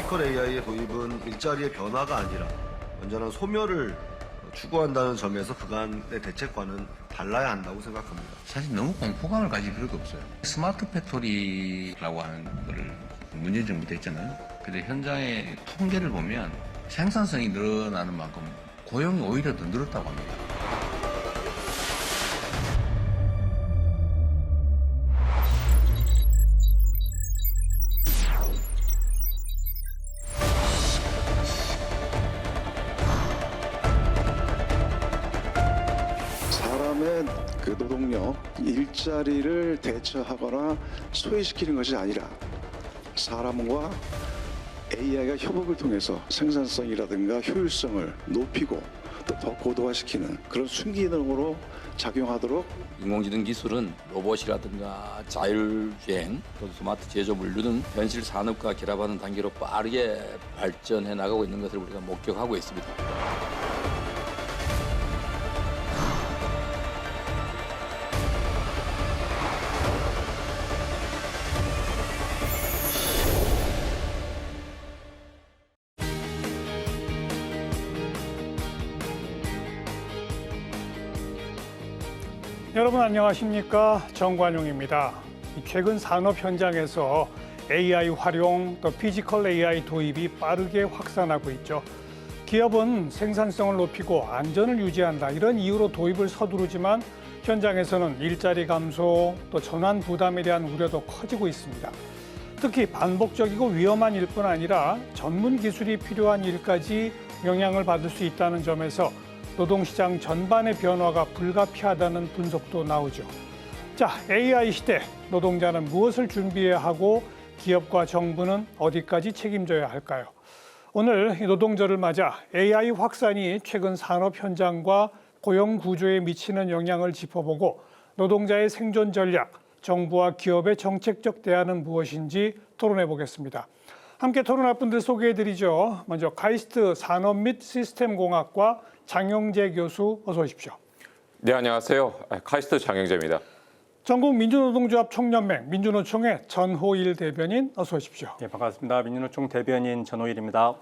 피지컬 AI의 도입은 일자리의 변화가 아니라 완전한 소멸을 추구한다는 점에서 그간의 대책과는 달라야 한다고 생각합니다. 사실 너무 공포감을 가질 필요도 없어요. 스마트 팩토리라고 하는 거를 문재인 정부 때 했잖아요. 근데 현장의 통계를 보면 생산성이 늘어나는 만큼 고용이 오히려 더 늘었다고 합니다. 사람의 그 노동력, 일자리를 대처하거나 소외시키는 것이 아니라 사람과 AI가 협업을 통해서 생산성이라든가 효율성을 높이고 또 더 고도화시키는 그런 순기능으로 작용하도록 인공지능 기술은 로봇이라든가 자율주행, 또 스마트 제조 물류는 현실 산업과 결합하는 단계로 빠르게 발전해 나가고 있는 것을 우리가 목격하고 있습니다. 여러분 안녕하십니까? 정관용입니다. 최근 산업 현장에서 AI 활용, 또 피지컬 AI 도입이 빠르게 확산하고 있죠. 기업은 생산성을 높이고 안전을 유지한다 이런 이유로 도입을 서두르지만 현장에서는 일자리 감소, 또 전환 부담에 대한 우려도 커지고 있습니다. 특히 반복적이고 위험한 일뿐 아니라 전문 기술이 필요한 일까지 영향을 받을 수 있다는 점에서 노동시장 전반의 변화가 불가피하다는 분석도 나오죠. 자, AI 시대, 노동자는 무엇을 준비해야 하고 기업과 정부는 어디까지 책임져야 할까요? 오늘 노동절을 맞아 AI 확산이 최근 산업 현장과 고용 구조에 미치는 영향을 짚어보고 노동자의 생존 전략, 정부와 기업의 정책적 대안은 무엇인지 토론해 보겠습니다. 함께 토론할 분들 소개해드리죠. 먼저 카이스트 산업 및 시스템공학과 장영재 교수 어서 오십시오. 네, 안녕하세요. 카이스트 장영재입니다. 전국 민주노동조합 총연맹 민주노총의 전호일 대변인 어서 오십시오. 네, 반갑습니다. 민주노총 대변인 전호일입니다.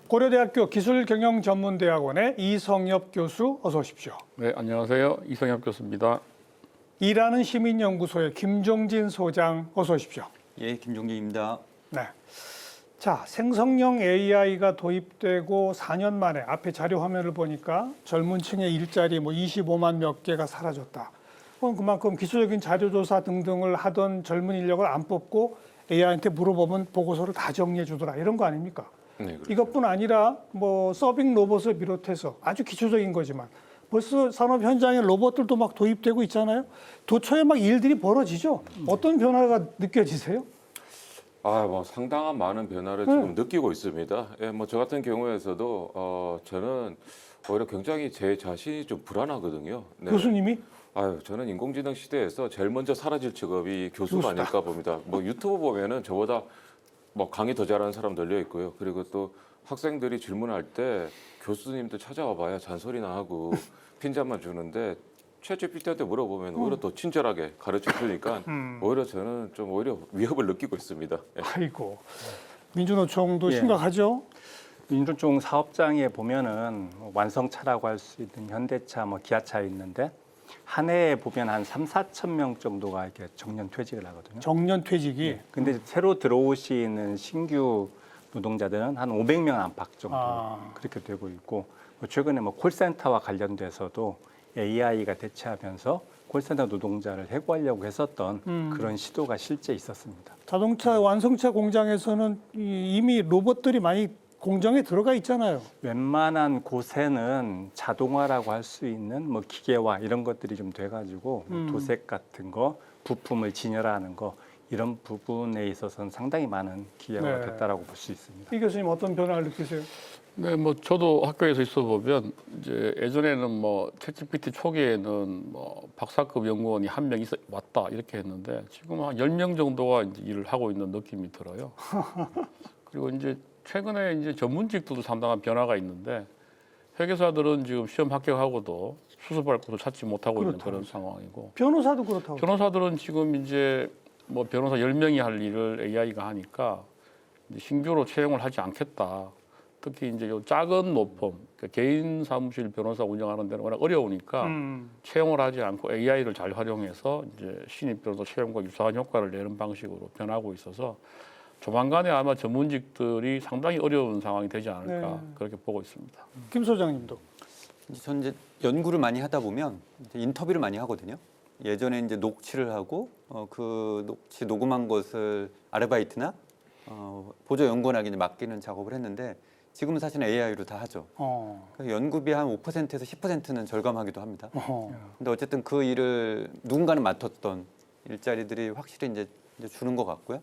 고려대학교 기술경영전문대학원의 이성엽 교수 어서 오십시오. 네, 안녕하세요. 이성엽 교수입니다. 일하는 시민연구소의 김종진 소장 어서 오십시오. 예, 김종진입니다. 네. 자, 생성형 AI가 도입되고 4년 만에 앞에 자료 화면을 보니까 젊은 층의 일자리 25만 몇 개가 사라졌다. 그만큼 기술적인 자료조사 등등을 하던 젊은 인력을 안 뽑고 AI한테 물어보면 보고서를 다 정리해 주더라. 이런 거 아닙니까? 네, 그렇죠. 이것뿐 아니라 서빙 로봇을 비롯해서 아주 기초적인 거지만 벌써 산업 현장에 로봇들도 막 도입되고 있잖아요. 도처에 막 일들이 벌어지죠. 어떤 변화가 느껴지세요? 상당한 많은 변화를 지금 느끼고 있습니다. 예, 저 같은 경우에서도 저는 오히려 굉장히 제 자신이 좀 불안하거든요. 네. 교수님이? 저는 인공지능 시대에서 제일 먼저 사라질 직업이 교수가 아닐까 봅니다. 유튜브 보면은 저보다 강의 더 잘하는 사람 널려 있고요. 그리고 또 학생들이 질문할 때 교수님들 찾아와 봐야 잔소리나 하고 핀잔만 주는데 챗GPT한테 물어보면 오히려 더 친절하게 가르쳐 주니까 오히려 저는 좀 오히려 위협을 느끼고 있습니다. 예. 아이고, 민주노총도 예. 심각하죠? 민주노총 사업장에 보면은 완성차라고 할 수 있는 현대차, 기아차 있는데 한 해에 보면 한 3,4천 명 정도가 이렇게 정년 퇴직을 하거든요. 정년 퇴직이. 예. 근데 새로 들어오시는 신규 노동자들은 한 500명 안팎 정도 그렇게 되고 있고 최근에 콜센터와 관련돼서도 AI가 대체하면서 콜센터 노동자를 해고하려고 했었던 그런 시도가 실제 있었습니다. 자동차 완성차 공장에서는 이미 로봇들이 많이 공장에 들어가 있잖아요. 웬만한 곳에는 자동화라고 할 수 있는 기계화 이런 것들이 좀 돼가지고 도색 같은 거, 부품을 진열하는 거 이런 부분에 있어서는 상당히 많은 기여가 됐다라고 볼 수 있습니다. 이 교수님 어떤 변화를 느끼세요? 네, 저도 학교에서 있어 보면 이제 예전에는 챗GPT 초기에는 박사급 연구원이 한 명 왔다 이렇게 했는데 지금 한 10명 정도가 이제 일을 하고 있는 느낌이 들어요. 그리고 이제 최근에 이제 전문직도 상당한 변화가 있는데 회계사들은 지금 시험 합격하고도 수습할 곳을 찾지 못하고 있는 그런 상황이고 변호사도 그렇다고. 변호사들은 지금 이제 변호사 10명이 할 일을 AI가 하니까 이제 신규로 채용을 하지 않겠다. 특히 이제 요 작은 노펌, 그러니까 개인 사무실 변호사 운영하는 데는 워낙 어려우니까 채용을 하지 않고 AI를 잘 활용해서 이제 신입 변호사 채용과 유사한 효과를 내는 방식으로 변하고 있어서 조만간에 아마 전문직들이 상당히 어려운 상황이 되지 않을까 네. 그렇게 보고 있습니다. 김 소장님도. 전 이제 연구를 많이 하다 보면 이제 인터뷰를 많이 하거든요. 예전에 이제 녹취를 하고 그 녹취 녹음한 것을 아르바이트나 보조 연구원에게 맡기는 작업을 했는데 지금은 사실은 AI로 다 하죠. 그래서 연구비 한 5%에서 10%는 절감하기도 합니다. 근데 어쨌든 그 일을 누군가는 맡았던 일자리들이 확실히 이제 주는 것 같고요.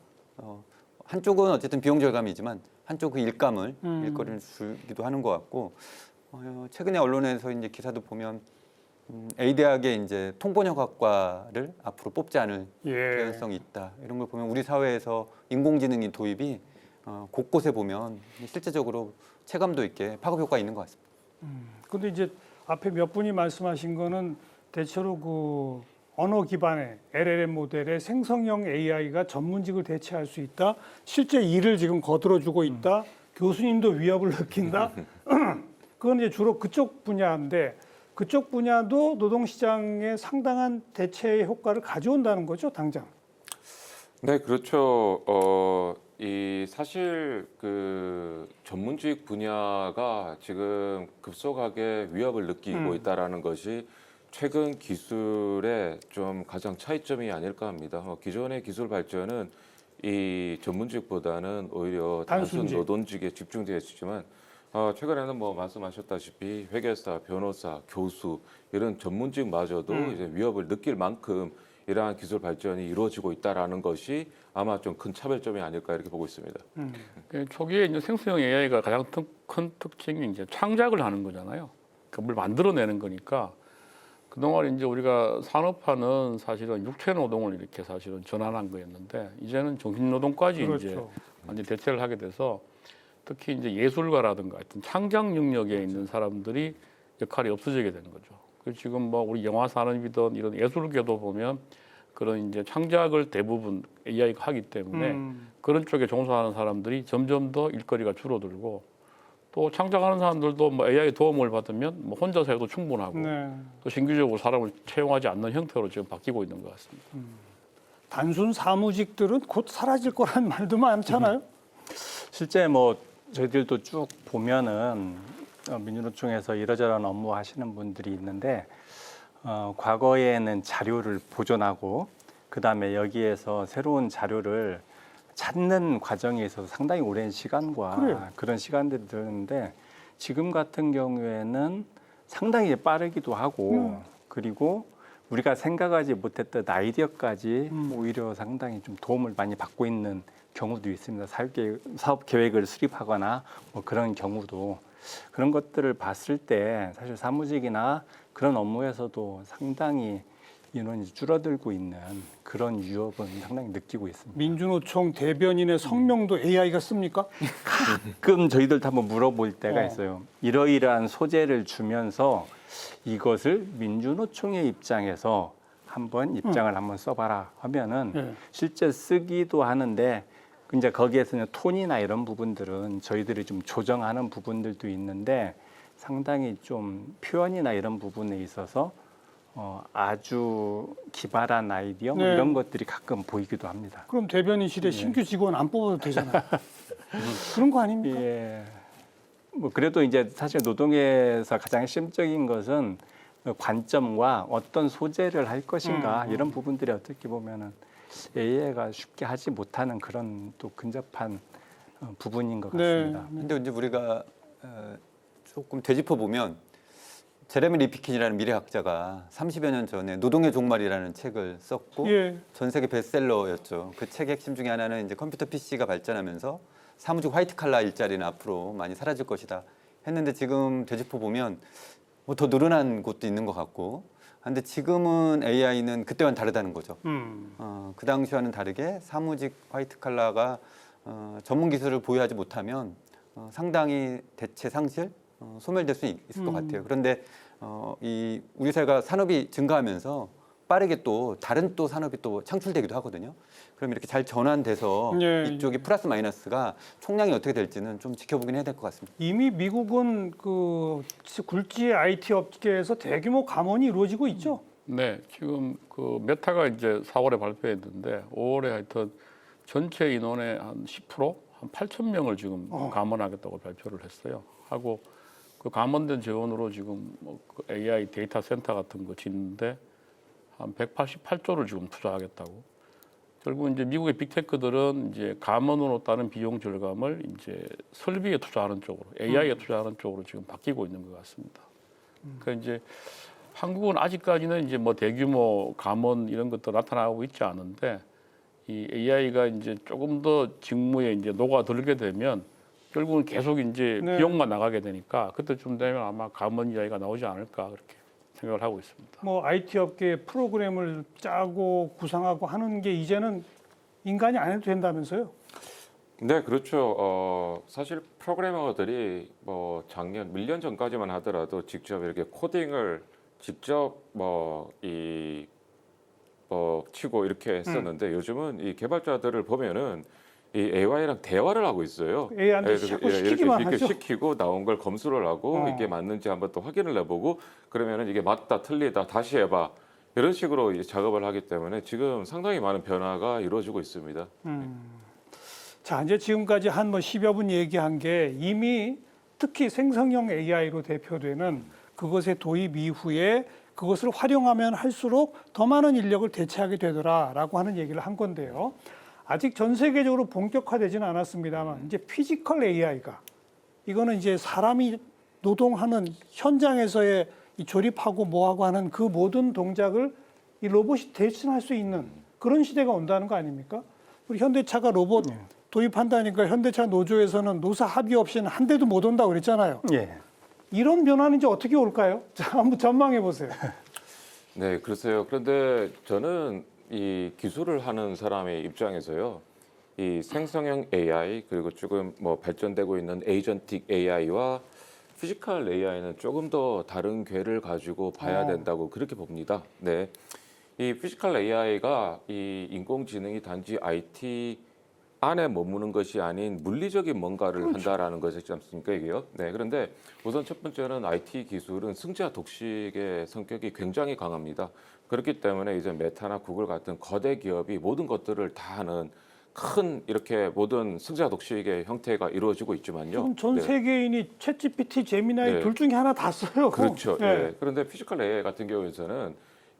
한쪽은 어쨌든 비용 절감이지만 한쪽 그 일거리를 주기도 하는 것 같고 최근에 언론에서 이제 기사도 보면 A 대학의 이제 통번역학과를 앞으로 뽑지 않을 개연성이 있다. 이런 걸 보면 우리 사회에서 인공지능의 도입이 곳곳에 보면 실제적으로 체감도 있게 파급 효과가 있는 것 같습니다. 근데 이제 앞에 몇 분이 말씀하신 거는 대체로 그 언어 기반의 LLM 모델의 생성형 AI가 전문직을 대체할 수 있다. 실제 일을 지금 거들어주고 있다. 교수님도 위협을 느낀다. 그건 이제 주로 그쪽 분야인데 그쪽 분야도 노동시장에 상당한 대체의 효과를 가져온다는 거죠, 당장. 네, 그렇죠. 이 사실 그 전문직 분야가 지금 급속하게 위협을 느끼고 있다라는 것이 최근 기술의 좀 가장 차이점이 아닐까 합니다. 기존의 기술 발전은 이 전문직보다는 오히려 단순 단순직. 노동직에 집중되어 있지만 최근에는 뭐 말씀하셨다시피 회계사, 변호사, 교수 이런 전문직마저도 이제 위협을 느낄 만큼 이러한 기술 발전이 이루어지고 있다라는 것이 아마 좀 큰 차별점이 아닐까 이렇게 보고 있습니다. 초기에 이제 생성형 AI가 가장 큰 특징이 이제 창작을 하는 거잖아요. 그러니까 뭘 만들어내는 거니까 그동안 이제 우리가 산업화는 사실은 육체 노동을 이렇게 사실은 전환한 거였는데 이제는 정신 노동까지 그렇죠. 이제 완전 대체를 하게 돼서 특히 이제 예술가라든가 하여튼 창작 능력에 있는 사람들이 역할이 없어지게 되는 거죠. 그래서 지금 뭐 우리 영화 산업이든 이런 예술계도 보면 그런 이제 창작을 대부분 AI가 하기 때문에 그런 쪽에 종사하는 사람들이 점점 더 일거리가 줄어들고 또 창작하는 사람들도 뭐 AI 도움을 받으면 뭐 혼자서 해도 충분하고 네. 또 신규적으로 사람을 채용하지 않는 형태로 지금 바뀌고 있는 것 같습니다. 단순 사무직들은 곧 사라질 거라는 말도 많잖아요. 실제 뭐 저희들도 쭉 보면은 민주노총에서 이러저러한 업무 하시는 분들이 있는데 과거에는 자료를 보존하고 그다음에 여기에서 새로운 자료를 찾는 과정에 있어서 상당히 오랜 시간과 그래요. 그런 시간들이 드는데 지금 같은 경우에는 상당히 빠르기도 하고 그리고 우리가 생각하지 못했던 아이디어까지 오히려 상당히 좀 도움을 많이 받고 있는 경우도 있습니다. 사업 계획을 수립하거나 뭐 그런 경우도 그런 것들을 봤을 때 사실 사무직이나 그런 업무에서도 상당히 인원이 줄어들고 있는 그런 위협은 상당히 느끼고 있습니다. 민주노총 대변인의 성명도 AI가 씁니까? 가끔 저희들도 한번 물어볼 때가 있어요. 이러이러한 소재를 주면서 이것을 민주노총의 입장에서 한번 입장을 한번 써봐라 하면은 네. 실제 쓰기도 하는데 이제 거기에서는 톤이나 이런 부분들은 저희들이 좀 조정하는 부분들도 있는데 상당히 좀 표현이나 이런 부분에 있어서 아주 기발한 아이디어 뭐 네. 이런 것들이 가끔 보이기도 합니다. 그럼 대변인실에 신규 직원 안 뽑아도 되잖아요. 그런 거 아닙니까? 예. 뭐 그래도 이제 사실 노동에서 가장 핵심적인 것은 관점과 어떤 소재를 할 것인가 이런 부분들이 어떻게 보면은 AI가 쉽게 하지 못하는 그런 또 근접한 부분인 것 같습니다. 근데 이제 우리가 조금 되짚어 보면 제레미 리피킨이라는 미래학자가 30여 년 전에 노동의 종말이라는 책을 썼고 예. 전 세계 베스트셀러였죠. 그 책의 핵심 중에 하나는 이제 컴퓨터 PC가 발전하면서 사무직 화이트 칼라 일자리는 앞으로 많이 사라질 것이다 했는데 지금 되짚어 보면 뭐 더 늘어난 곳도 있는 것 같고 근데 지금은 AI는 그때와는 다르다는 거죠. 그 당시와는 다르게 사무직 화이트 칼라가 전문 기술을 보유하지 못하면 상당히 대체 상실, 소멸될 수 있을 것 같아요. 그런데 이 우리 사회가 산업이 증가하면서 빠르게 또 다른 또 산업이 또 창출되기도 하거든요. 그럼 이렇게 잘 전환돼서 예. 이쪽이 플러스 마이너스가 총량이 어떻게 될지는 좀 지켜보긴 해야 될 것 같습니다. 이미 미국은 그 굴지 IT 업계에서 대규모 감원이 이루어지고 있죠. 네, 지금 그 메타가 이제 4월에 발표했는데 5월에 하여튼 전체 인원의 한 10%, 한 8천 명을 지금 감원하겠다고 발표를 했어요. 하고 그 감원된 재원으로 지금 뭐그 AI 데이터 센터 같은 거 짓는데 한 188조를 지금 투자하겠다고. 결국 이제 미국의 빅테크들은 이제 감원으로 따른 비용 절감을 이제 설비에 투자하는 쪽으로, AI에 투자하는 쪽으로 지금 바뀌고 있는 것 같습니다. 그러니까 이제 한국은 아직까지는 이제 뭐 대규모 감원 이런 것도 나타나고 있지 않은데 이 AI가 이제 조금 더 직무에 이제 녹아들게 되면 결국은 계속 이제 네. 비용만 나가게 되니까 그때쯤 되면 아마 감원 이야기가 나오지 않을까 그렇게 생각을 하고 있습니다. 뭐 IT 업계 프로그램을 짜고 구상하고 하는 게 이제는 인간이 안 해도 된다면서요? 네, 그렇죠. 사실 프로그래머들이 뭐 작년, 1년 전까지만 하더라도 직접 이렇게 코딩을 직접 치고 이렇게 했었는데 요즘은 이 개발자들을 보면은 이 AI랑 대화를 하고 있어요. AI한테 자꾸 시키기만 이렇게 하죠. 시키고 나온 걸 검수를 하고 이게 맞는지 한번 또 확인을 해보고 그러면은 이게 맞다, 틀리다, 다시 해봐. 이런 식으로 이제 작업을 하기 때문에 지금 상당히 많은 변화가 이루어지고 있습니다. 자, 이제 지금까지 한 뭐 10여 분 얘기한 게 이미 특히 생성형 AI로 대표되는 그것의 도입 이후에 그것을 활용하면 할수록 더 많은 인력을 대체하게 되더라라고 하는 얘기를 한 건데요. 아직 전 세계적으로 본격화되지는 않았습니다만 이제 피지컬 AI가 이거는 이제 사람이 노동하는 현장에서의 이 조립하고 뭐하고 하는 그 모든 동작을 이 로봇이 대신할 수 있는 그런 시대가 온다는 거 아닙니까? 우리 현대차가 로봇 도입한다니까 현대차 노조에서는 노사 합의 없이는 한 대도 못 온다고 그랬잖아요. 예. 이런 변화는 이제 어떻게 올까요? 자, 한번 전망해 보세요. 네, 글쎄요. 그런데 저는 이 기술을 하는 사람의 입장에서요, 이 생성형 AI 그리고 지금 뭐 발전되고 있는 에이전틱 AI와 피지컬 AI는 조금 더 다른 궤를 가지고 봐야 된다고 그렇게 봅니다. 네, 이 피지컬 AI가 이 인공지능이 단지 IT 안에 머무는 것이 아닌 물리적인 뭔가를 한다라는 것이지 않습니까, 이게요? 네, 그런데 우선 첫 번째는 IT 기술은 승자 독식의 성격이 굉장히 강합니다. 그렇기 때문에 이제 메타나 구글 같은 거대 기업이 모든 것들을 다 하는 큰 이렇게 모든 승자 독식의 형태가 이루어지고 있지만요. 지금 전 네. 세계인이 챗GPT, 제미나이 네. 둘 중에 하나 다 써요. 그렇죠. 네. 예. 그런데 피지컬 AI 같은 경우에는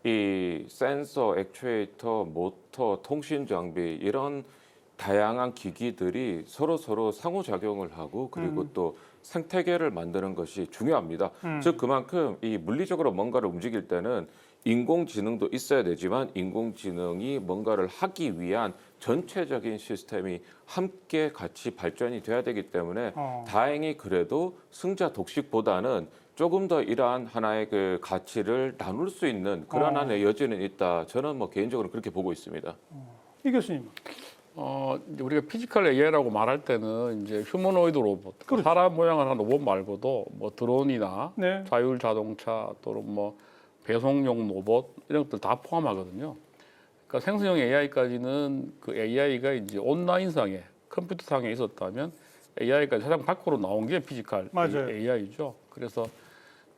이 센서, 액추에이터, 모터, 통신 장비 이런 다양한 기기들이 서로 상호작용을 하고 그리고 또 생태계를 만드는 것이 중요합니다. 즉 그만큼 이 물리적으로 뭔가를 움직일 때는 인공지능도 있어야 되지만 인공지능이 뭔가를 하기 위한 전체적인 시스템이 함께 같이 발전이 돼야 되기 때문에 다행히 그래도 승자 독식보다는 조금 더 이러한 하나의 그 가치를 나눌 수 있는 그런 하나의 여지는 있다. 저는 뭐 개인적으로 그렇게 보고 있습니다. 이 교수님. 이제 우리가 피지컬 AI라고 말할 때는 이제 휴머노이드 로봇, 그렇죠. 사람 모양을 한 로봇 말고도 뭐 드론이나 네. 자율 자동차 또는 뭐 배송용 로봇 이런 것들 다 포함하거든요. 그러니까 생성형 AI까지는 그 AI가 이제 온라인상에 컴퓨터상에 있었다면 AI가 세상 밖으로 나온 게 피지컬 맞아요. AI죠. 그래서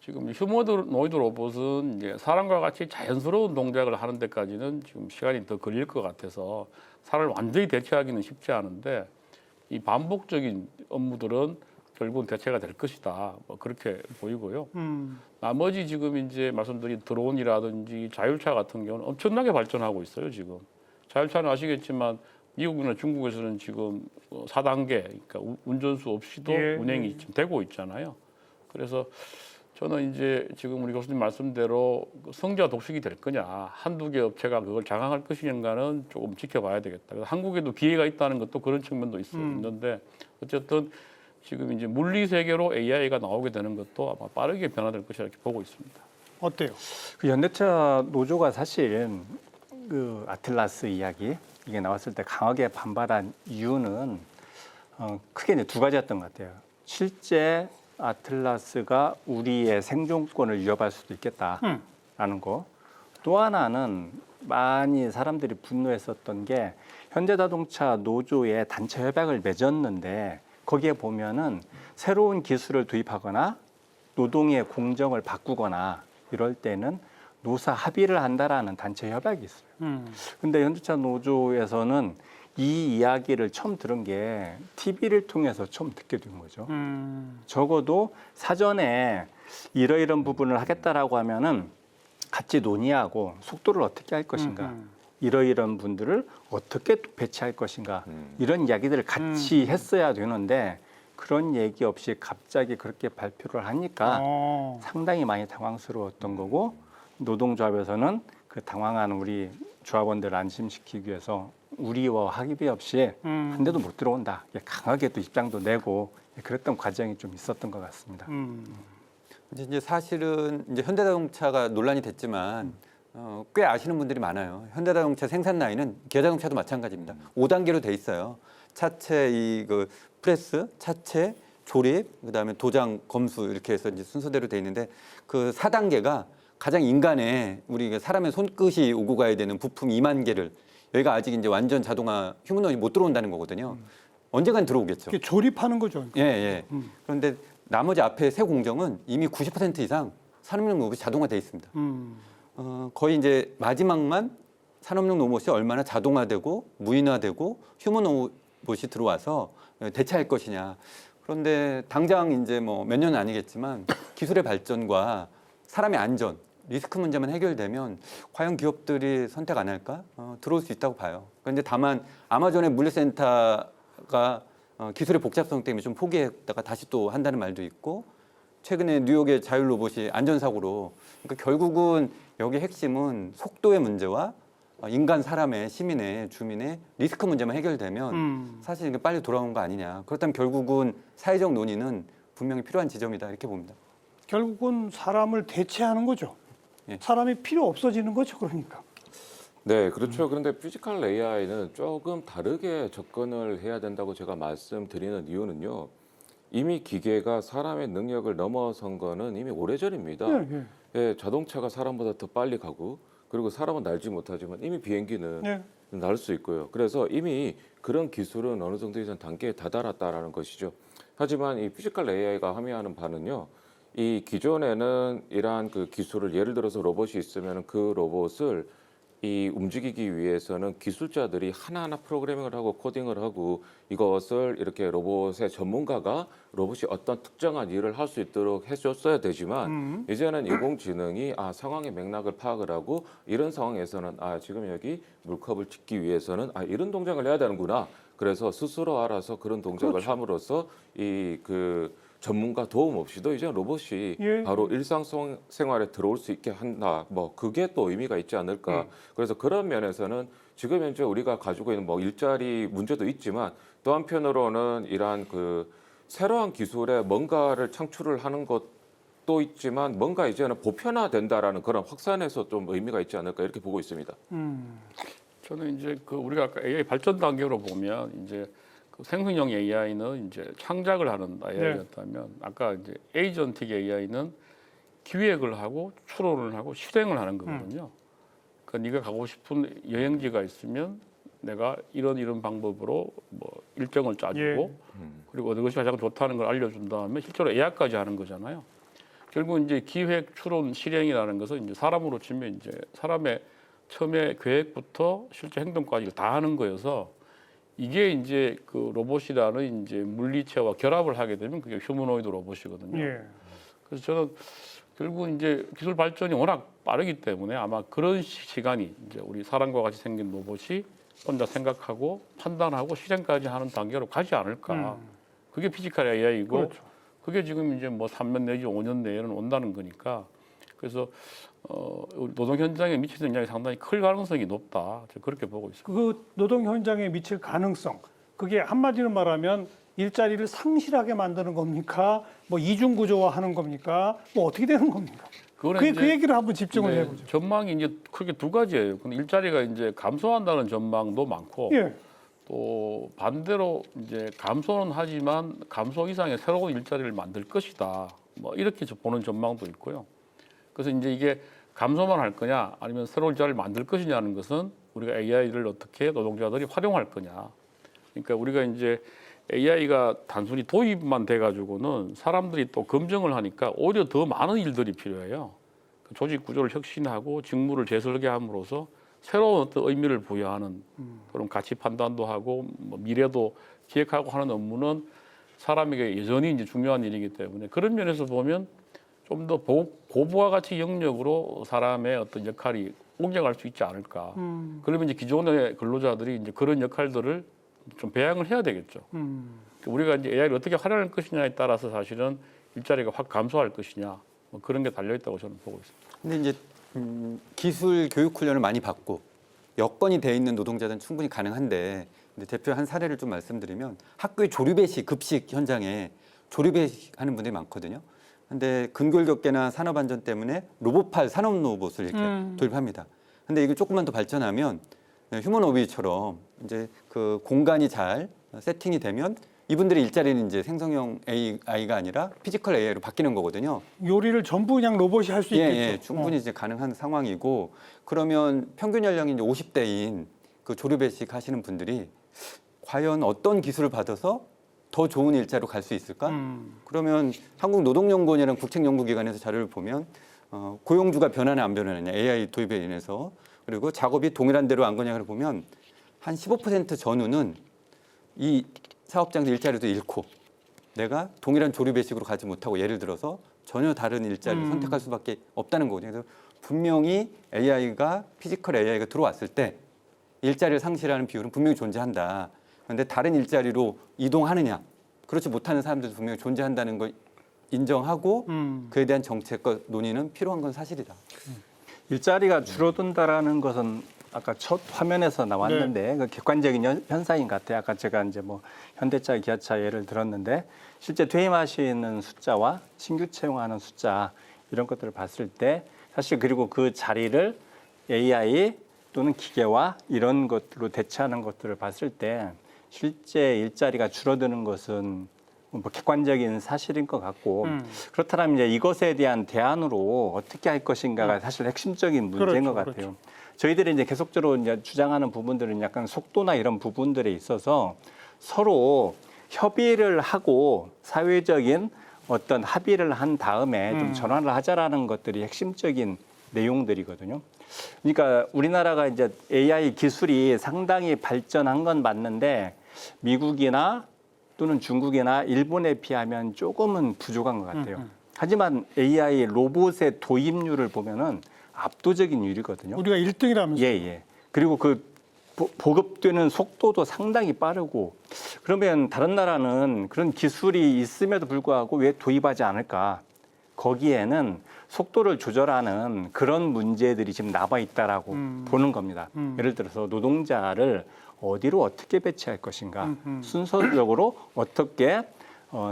지금 휴머노이드 로봇은 이제 사람과 같이 자연스러운 동작을 하는 데까지는 지금 시간이 더 걸릴 것 같아서 사람을 완전히 대체하기는 쉽지 않은데 이 반복적인 업무들은 결국은 대체가 될 것이다. 뭐 그렇게 보이고요. 나머지 지금 이제 말씀드린 드론이라든지 자율차 같은 경우는 엄청나게 발전하고 있어요. 지금 자율차는 아시겠지만 미국이나 중국에서는 지금 4단계, 그러니까 운전수 없이도 예. 운행이 지금 되고 있잖아요. 그래서 저는 이제 지금 우리 교수님 말씀대로 성자 독식이 될 거냐, 한두 개 업체가 그걸 장악할 것인가는 조금 지켜봐야 되겠다. 그래서 한국에도 기회가 있다는 것도 그런 측면도 있는데 어쨌든 지금 이제 물리 세계로 AI가 나오게 되는 것도 아마 빠르게 변화될 것이라 이렇게 보고 있습니다. 어때요? 그 현대차 노조가 사실 그 아틀라스 이야기 이게 나왔을 때 강하게 반발한 이유는 크게 이제 두 가지였던 것 같아요. 실제 아틀라스가 우리의 생존권을 위협할 수도 있겠다라는 거. 또 하나는 많이 사람들이 분노했었던 게 현대자동차 노조에 단체 협약을 맺었는데 거기에 보면은 새로운 기술을 도입하거나 노동의 공정을 바꾸거나 이럴 때는 노사 합의를 한다라는 단체 협약이 있어요. 근데 현대차 노조에서는 이 이야기를 처음 들은 게 TV를 통해서 처음 듣게 된 거죠. 적어도 사전에 이러이런 부분을 하겠다라고 하면은 같이 논의하고 속도를 어떻게 할 것인가, 이러이런 분들을 어떻게 배치할 것인가 이런 이야기들을 같이 했어야 되는데 그런 얘기 없이 갑자기 그렇게 발표를 하니까 상당히 많이 당황스러웠던 거고 노동조합에서는 그 당황하는 우리 조합원들을 안심시키기 위해서 우리와 합의 없이 한 대도 못 들어온다. 강하게 또 입장도 내고 그랬던 과정이 좀 있었던 것 같습니다. 이제 사실은 이제 현대자동차가 논란이 됐지만 꽤 아시는 분들이 많아요. 현대자동차 생산 라인은 기아자동차도 마찬가지입니다. 5단계로 돼 있어요. 차체 그 프레스, 차체, 조립, 그다음에 도장, 검수 이렇게 해서 이제 순서대로 돼 있는데 그 4단계가 가장 인간의 우리 사람의 손끝이 오고 가야 되는 부품 2만 개를 여기가 아직 이제 완전 자동화 휴머노id이 못 들어온다는 거거든요. 언젠간 들어오겠죠. 조립하는 거죠. 예, 예. 그런데 나머지 앞에 세 공정은 이미 90% 이상 산업용 로봇이 자동화돼 있습니다. 거의 이제 마지막만 산업용 로봇이 얼마나 자동화되고 무인화되고 휴먼 로봇이 들어와서 대체할 것이냐. 그런데 당장 이제 뭐 몇 년은 아니겠지만 기술의 발전과 사람의 안전, 리스크 문제만 해결되면 과연 기업들이 선택 안 할까? 들어올 수 있다고 봐요. 그런데 다만 아마존의 물류센터가 기술의 복잡성 때문에 좀 포기했다가 다시 또 한다는 말도 있고 최근에 뉴욕의 자율 로봇이 안전사고로 그러니까 결국은 여기 핵심은 속도의 문제와 인간, 사람의, 시민의, 주민의 리스크 문제만 해결되면 사실 이게 빨리 돌아오는 거 아니냐. 그렇다면 결국은 사회적 논의는 분명히 필요한 지점이다 이렇게 봅니다. 결국은 사람을 대체하는 거죠. 예. 사람이 필요 없어지는 거죠. 그러니까. 네, 그렇죠. 그런데 피지컬 AI는 조금 다르게 접근을 해야 된다고 제가 말씀드리는 이유는요. 이미 기계가 사람의 능력을 넘어선 거는 이미 오래전입니다. 예, 자동차가 사람보다 더 빨리 가고 그리고 사람은 날지 못하지만 이미 비행기는 날 수 있고요. 그래서 이미 그런 기술은 어느 정도 이상 단계에 다다랐다라는 것이죠. 하지만 이 피지컬 AI가 함의하는 바는요. 이 기존에는 이러한 그 기술을 예를 들어서 로봇이 있으면 그 로봇을 이 움직이기 위해서는 기술자들이 하나하나 프로그래밍을 하고 코딩을 하고 이것을 이렇게 로봇의 전문가가 로봇이 어떤 특정한 일을 할 수 있도록 해줬어야 되지만 이제는 인공지능이 상황의 맥락을 파악을 하고 이런 상황에서는 지금 여기 물컵을 찢기 위해서는 이런 동작을 해야 되는구나. 그래서 스스로 알아서 그런 동작을 함으로써 이 그 전문가 도움 없이도 이제 로봇이 바로 일상생활에 들어올 수 있게 한다. 뭐 그게 또 의미가 있지 않을까. 그래서 그런 면에서는 지금 현재 우리가 가지고 있는 뭐 일자리 문제도 있지만 또 한편으로는 이러한 그 새로운 기술에 뭔가를 창출을 하는 것도 있지만 뭔가 이제는 보편화된다라는 그런 확산에서 좀 의미가 있지 않을까 이렇게 보고 있습니다. 저는 이제 그 우리가 아까 AI 발전 단계로 보면 이제 생성형 AI는 이제 창작을 하는 AI였다면 아까 이제 에이전틱 AI는 기획을 하고 추론을 하고 실행을 하는 거거든요. 그러니까 네가 가고 싶은 여행지가 있으면 내가 이런 방법으로 뭐 일정을 짜주고 그리고 어느 것이 가장 좋다는 걸 알려준 다음에 실제로 예약까지 하는 거잖아요. 결국 이제 기획, 추론, 실행이라는 것은 이제 사람으로 치면 이제 사람의 처음에 계획부터 실제 행동까지 다 하는 거여서. 이게 이제 그 로봇이라는 이제 물리체와 결합을 하게 되면 그게 휴머노이드 로봇이거든요. 그래서 저는 결국 이제 기술 발전이 워낙 빠르기 때문에 아마 그런 시간이 이제 우리 사람과 같이 생긴 로봇이 혼자 생각하고 판단하고 실행까지 하는 단계로 가지 않을까. 그게 피지컬 AI이고 그렇죠. 그게 지금 이제 뭐 3년 내지 5년 내에는 온다는 거니까. 그래서 노동 현장에 미치는 영향이 상당히 클 가능성이 높다. 그렇게 보고 있습니다. 그 노동 현장에 미칠 가능성, 그게 한마디로 말하면 일자리를 상실하게 만드는 겁니까? 뭐 이중 구조화하는 겁니까? 뭐 어떻게 되는 겁니까? 그 얘기를 한번 집중을 해보죠. 전망이 이제 크게 두 가지예요. 근데 일자리가 이제 감소한다는 전망도 많고, 또 반대로 이제 감소는 하지만 감소 이상의 새로운 일자리를 만들 것이다. 뭐 이렇게 보는 전망도 있고요. 그래서 이제 이게 감소만 할 거냐 아니면 새로운 일자리를 만들 것이냐는 것은 우리가 AI를 어떻게 노동자들이 활용할 거냐. 그러니까 우리가 이제 AI가 단순히 도입만 돼가지고는 사람들이 또 검증을 하니까 오히려 더 많은 일들이 필요해요. 그 조직 구조를 혁신하고 직무를 재설계함으로써 새로운 어떤 의미를 부여하는 그런 가치 판단도 하고 뭐 미래도 기획하고 하는 업무는 사람에게 여전히 이제 중요한 일이기 때문에 그런 면에서 보면 좀 더 고부와 가치 영역으로 사람의 어떤 역할이 옮겨갈 수 있지 않을까. 그러면 이제 기존의 근로자들이 이제 그런 역할들을 좀 배양을 해야 되겠죠. 우리가 이제 AI를 어떻게 활용할 것이냐에 따라서 사실은 일자리가 확 감소할 것이냐 뭐 그런 게 달려 있다고 저는 보고 있습니다. 근데 이제 기술 교육 훈련을 많이 받고 여건이 돼 있는 노동자들은 충분히 가능한데 근데 대표 한 사례를 좀 말씀드리면 학교의 조류배식 급식 현장에 조류배식 하는 분들이 많거든요. 근데 근골격계나 산업안전 때문에 로봇팔 산업 로봇을 이렇게 도입합니다. 근데 이게 조금만 더 발전하면 휴머노비처럼 이제 그 공간이 잘 세팅이 되면 이분들의 일자리는 이제 생성형 AI가 아니라 피지컬 AI로 바뀌는 거거든요. 요리를 전부 그냥 로봇이 할 수 있겠죠. 예, 충분히 이제 가능한 상황이고 그러면 평균 연령이 이제 50대인 그 조류배식 하시는 분들이 과연 어떤 기술을 받아서 더 좋은 일자리로 갈 수 있을까? 그러면 한국노동연구원이라는 국책연구기관에서 자료를 보면 고용주가 변하냐 안 변하느냐 AI 도입에 인해서 그리고 작업이 동일한 대로 안 거냐를 보면 한 15% 전후는 이 사업장에서 일자리도 잃고 내가 동일한 조류배식으로 가지 못하고 예를 들어서 전혀 다른 일자리를 선택할 수밖에 없다는 거거든요. 그래서 분명히 AI가 피지컬 AI가 들어왔을 때 일자리를 상실하는 비율은 분명히 존재한다. 그런데 다른 일자리로 이동하느냐 그렇지 못하는 사람들도 분명히 존재한다는 걸 인정하고 그에 대한 정책과 논의는 필요한 건 사실이다. 일자리가 줄어든다라는 것은 아까 첫 화면에서 나왔는데 그 객관적인 현상인 것 같아요. 아까 제가 이제 뭐 현대차, 기아차 예를 들었는데 실제 퇴임하시는 숫자와 신규 채용하는 숫자 이런 것들을 봤을 때 사실 그리고 그 자리를 AI 또는 기계와 이런 것들로 대체하는 것들을 봤을 때 실제 일자리가 줄어드는 것은 뭐 객관적인 사실인 것 같고 그렇다면 이제 이것에 대한 대안으로 어떻게 할 것인가가 사실 핵심적인 문제인 것 같아요. 그렇죠. 저희들이 이제 계속적으로 이제 주장하는 부분들은 약간 속도나 이런 부분들에 있어서 서로 협의를 하고 사회적인 어떤 합의를 한 다음에 좀 전환을 하자라는 것들이 핵심적인 내용들이거든요. 그러니까 우리나라가 이제 AI 기술이 상당히 발전한 건 맞는데 미국이나 또는 중국이나 일본에 비하면 조금은 부족한 것 같아요. 하지만 AI 로봇의 도입률을 보면은 압도적인 율이거든요. 우리가 1등이라면서요. 예. 그리고 그 보급되는 속도도 상당히 빠르고 그러면 다른 나라는 그런 기술이 있음에도 불구하고 왜 도입하지 않을까? 거기에는 속도를 조절하는 그런 문제들이 지금 남아 있다라고 보는 겁니다. 예를 들어서 노동자를 어디로 어떻게 배치할 것인가, 순서적으로 어떻게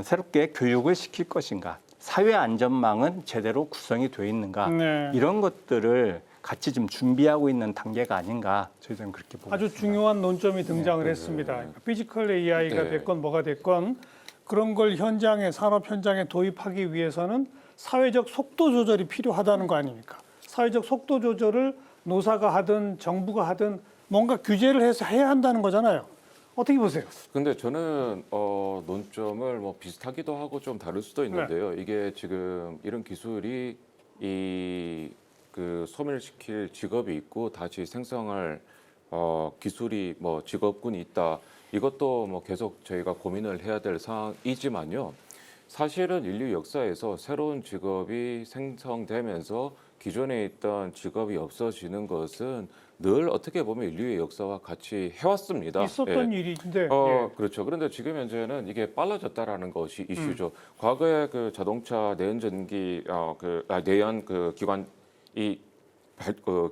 새롭게 교육을 시킬 것인가, 사회 안전망은 제대로 구성이 되어 있는가 네. 이런 것들을 같이 좀 준비하고 있는 단계가 아닌가 저희들은 그렇게 보고 아주 있습니다. 중요한 논점이 등장을 했습니다. 그러니까 피지컬 AI가 네. 됐건 뭐가 됐건 그런 걸 현장에 산업 현장에 도입하기 위해서는 사회적 속도 조절이 필요하다는 거 아닙니까? 사회적 속도 조절을 노사가 하든 정부가 하든 뭔가 규제를 해서 해야 한다는 거잖아요. 어떻게 보세요? 근데 저는 논점을 뭐 비슷하기도 하고 좀 다를 수도 있는데요. 이게 지금 이런 기술이 그 소멸시킬 직업이 있고 다시 생성할 기술이 뭐 직업군이 있다. 이것도 뭐 계속 저희가 고민을 해야 될 사항이지만요. 사실은 인류 역사에서 새로운 직업이 생성되면서 기존에 있던 직업이 없어지는 것은 늘 어떻게 보면 인류의 역사와 같이 해왔습니다. 있었던 예. 일인데. 예. 그렇죠. 그런데 지금 현재는 이게 빨라졌다라는 것이 이슈죠. 과거에 그 자동차 내연전기 내연 그 기관이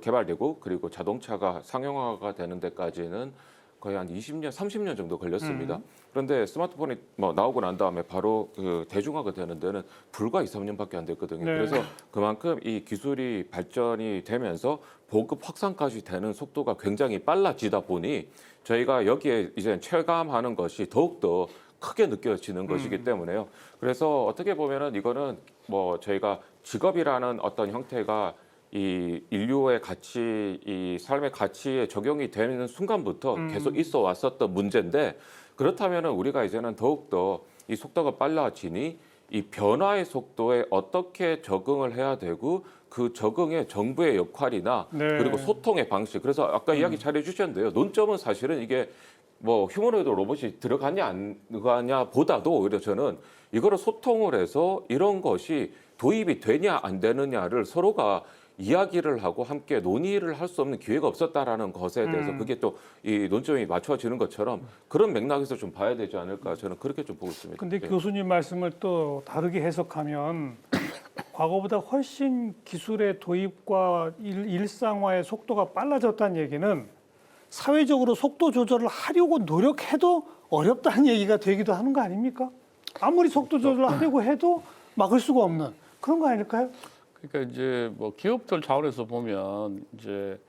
개발되고 그리고 자동차가 상용화가 되는 데까지는 거의 한 20년, 30년 정도 걸렸습니다. 그런데 스마트폰이 뭐 나오고 난 다음에 바로 그 대중화가 되는 데는 불과 2, 3년밖에 안 됐거든요. 네. 그래서 그만큼 이 기술이 발전이 되면서 보급 확산까지 되는 속도가 굉장히 빨라지다 보니 저희가 여기에 이제 체감하는 것이 더욱더 크게 느껴지는 것이기 때문에요. 그래서 어떻게 보면은 이거는 뭐 저희가 직업이라는 어떤 형태가 이 인류의 가치, 이 삶의 가치에 적용이 되는 순간부터 계속 있어 왔었던 문제인데 그렇다면은 우리가 이제는 더욱더 이 속도가 빨라지니 이 변화의 속도에 어떻게 적응을 해야 되고 그 적응에 정부의 역할이나 네. 그리고 소통의 방식. 그래서 아까 이야기 잘 해주셨는데요. 논점은 사실은 이게 뭐 휴머노이드 로봇이 들어가냐 안 들어가냐 보다도 오히려 저는 이거를 소통을 해서 이런 것이 도입이 되냐 안 되느냐를 서로가 이야기를 하고 함께 논의를 할 수 없는 기회가 없었다라는 것에 대해서 그게 또 이 논점이 맞춰지는 것처럼 그런 맥락에서 좀 봐야 되지 않을까 저는 그렇게 좀 보고 있습니다. 근데 네. 교수님 말씀을 또 다르게 해석하면 과거보다 훨씬 기술의 도입과 일상화의 속도가 빨라졌다는 얘기는 사회적으로 속도 조절을 하려고 노력해도 어렵다는 얘기가 되기도 하는 거 아닙니까? 아무리 속도 조절을 하려고 해도 막을 수가 없는 그런 거 아닐까요? 그러니까 이제 뭐 기업들 차원에서 보면 이제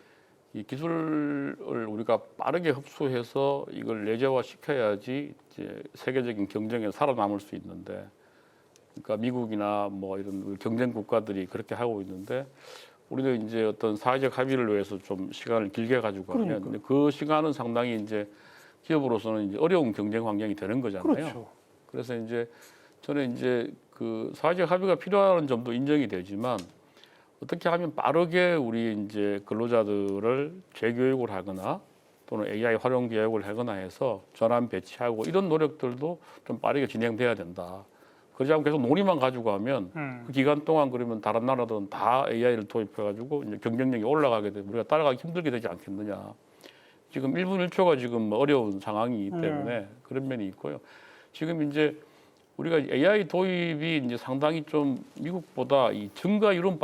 이 기술을 우리가 빠르게 흡수해서 이걸 내재화 시켜야지 이제 세계적인 경쟁에 살아남을 수 있는데, 그러니까 미국이나 뭐 이런 경쟁 국가들이 그렇게 하고 있는데 우리도 이제 어떤 사회적 합의를 위해서 좀 시간을 길게 가지고 하면 근데 그 시간은 상당히 이제 기업으로서는 이제 어려운 경쟁 환경이 되는 거잖아요. 그렇죠. 그래서 이제 저는 이제 그 사회적 합의가 필요한 점도 인정이 되지만 어떻게 하면 빠르게 우리 이제 근로자들을 재교육을 하거나 또는 AI 활용 교육을 하거나 해서 전환 배치하고 이런 노력들도 좀 빠르게 진행돼야 된다. 그러지 않고 계속 논의만 가지고 하면 그 기간 동안 그러면 다른 나라들은 다 AI를 도입해가지고 이제 경쟁력이 올라가게 되면 우리가 따라가기 힘들게 되지 않겠느냐. 지금 1분 1초가 지금 어려운 상황이기 때문에 그런 면이 있고요. 지금 이제 우리가 AI 도입이 이제 상당히 좀 미국보다 이 증가율은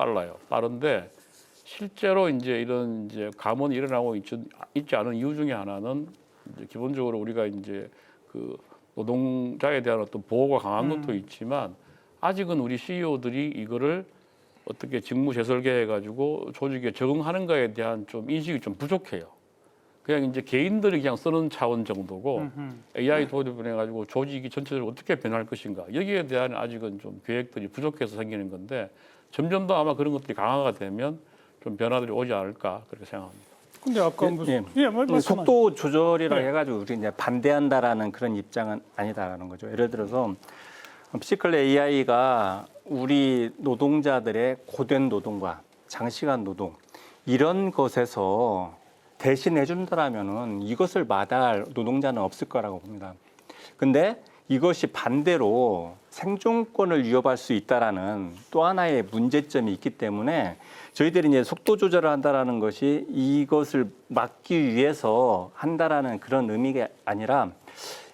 빠른데 실제로 이제 이런 이제 감원이 일어나고 있지 않은 이유 중에 하나는 이제 기본적으로 우리가 이제 그 노동자에 대한 어떤 보호가 강한 것도 있지만 아직은 우리 CEO들이 이거를 어떻게 직무 재설계해 가지고 조직에 적응하는가에 대한 좀 인식이 좀 부족해요. 그냥 이제 개인들이 그냥 쓰는 차원 정도고 AI 도입을 해가지고 조직이 전체적으로 어떻게 변할 것인가 여기에 대한 아직은 좀 계획들이 부족해서 생기는 건데 점점 더 아마 그런 것들이 강화가 되면 좀 변화들이 오지 않을까 그렇게 생각합니다. 근데 아까 무슨 말씀하세요. 속도 조절이라 해가지고 우리 이제 반대한다라는 그런 입장은 아니다라는 거죠. 예를 들어서 피지컬 AI가 우리 노동자들의 고된 노동과 장시간 노동 이런 것에서 대신해 준다라면은 이것을 마다할 노동자는 없을 거라고 봅니다. 근데 이것이 반대로 생존권을 위협할 수 있다라는 또 하나의 문제점이 있기 때문에 저희들이 이제 속도 조절을 한다라는 것이 이것을 막기 위해서 한다라는 그런 의미가 아니라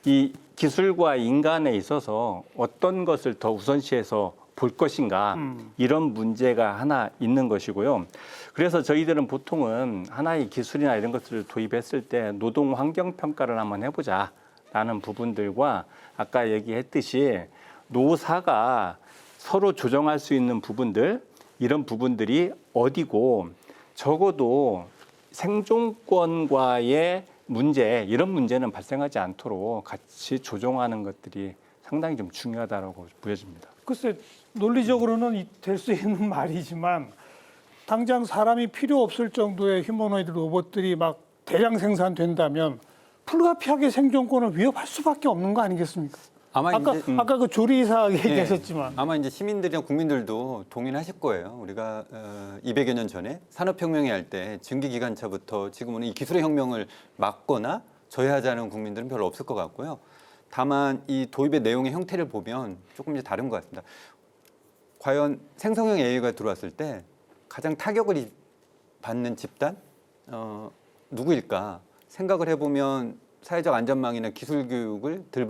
이 기술과 인간에 있어서 어떤 것을 더 우선시해서 볼 것인가 이런 문제가 하나 있는 것이고요. 그래서 저희들은 보통은 하나의 기술이나 이런 것들을 도입했을 때 노동 환경 평가를 한번 해보자라는 부분들과 아까 얘기했듯이 노사가 서로 조정할 수 있는 부분들 이런 부분들이 어디고 적어도 생존권과의 문제 이런 문제는 발생하지 않도록 같이 조정하는 것들이 상당히 좀 중요하다고 보여집니다. 글쎄 논리적으로는 될 수 있는 말이지만 당장 사람이 필요 없을 정도의 휴머노이드 로봇들이 막 대량 생산된다면 불가피하게 생존권을 위협할 수밖에 없는 거 아니겠습니까? 아까 그 조리사 얘기하셨지만 아마 이제 시민들이나 국민들도 동의하실 거예요. 우리가 200여 년 전에 산업혁명이 할 때 증기기관차부터 지금은 이 기술의 혁명을 막거나 저해하자는 국민들은 별로 없을 것 같고요. 다만 이 도입의 내용의 형태를 보면 조금 이제 다른 것 같습니다. 과연 생성형 AI가 들어왔을 때 가장 타격을 받는 집단 누구일까 생각을 해보면 사회적 안전망이나 기술 교육을 덜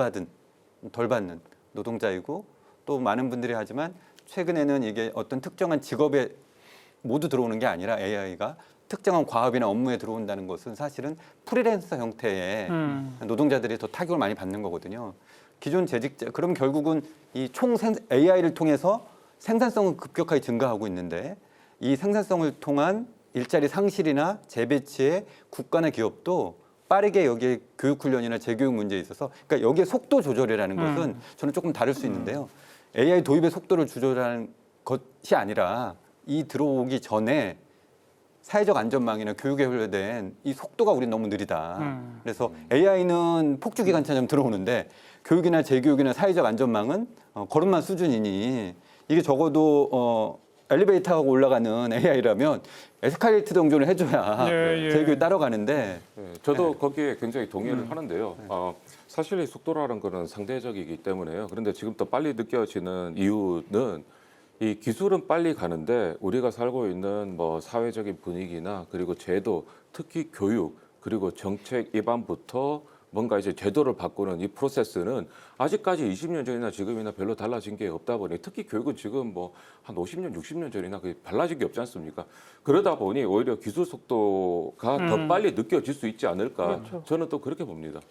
받는 노동자이고 또 많은 분들이 하지만 최근에는 이게 어떤 특정한 직업에 모두 들어오는 게 아니라 AI가 특정한 과업이나 업무에 들어온다는 것은 사실은 프리랜서 형태의 노동자들이 더 타격을 많이 받는 거거든요. 기존 재직자 그럼 결국은 이 총 AI를 통해서 생산성은 급격하게 증가하고 있는데 이 생산성을 통한 일자리 상실이나 재배치에 국가나 기업도 빠르게 여기에 교육훈련이나 재교육 문제에 있어서 그러니까 여기에 속도 조절이라는 것은 저는 조금 다를 수 있는데요. AI 도입의 속도를 조절하는 것이 아니라 이 들어오기 전에 사회적 안전망이나 교육에 관련된 이 속도가 우리 너무 느리다. 그래서 AI는 폭주 기관차처럼 들어오는데 교육이나 재교육이나 사회적 안전망은 걸음마 수준이니 이게 적어도 엘리베이터하고 올라가는 AI라면 에스컬레이터 정도는 해줘야 재교육 따라가는데 저도 거기에 굉장히 동의를 하는데요. 사실 이 속도라는 거는 상대적이기 때문에요. 그런데 지금 더 빨리 느껴지는 이유는 이 기술은 빨리 가는데 우리가 살고 있는 뭐 사회적인 분위기나 그리고 제도, 특히 교육, 그리고 정책 입안부터 뭔가 이제 제도를 바꾸는 이 프로세스는 아직까지 20년 전이나 지금이나 별로 달라진 게 없다 보니 특히 교육은 지금 뭐 한 50년, 60년 전이나 그게 달라진 게 없지 않습니까? 그러다 보니 오히려 기술 속도가 더 빨리 느껴질 수 있지 않을까? 그렇죠. 저는 또 그렇게 봅니다.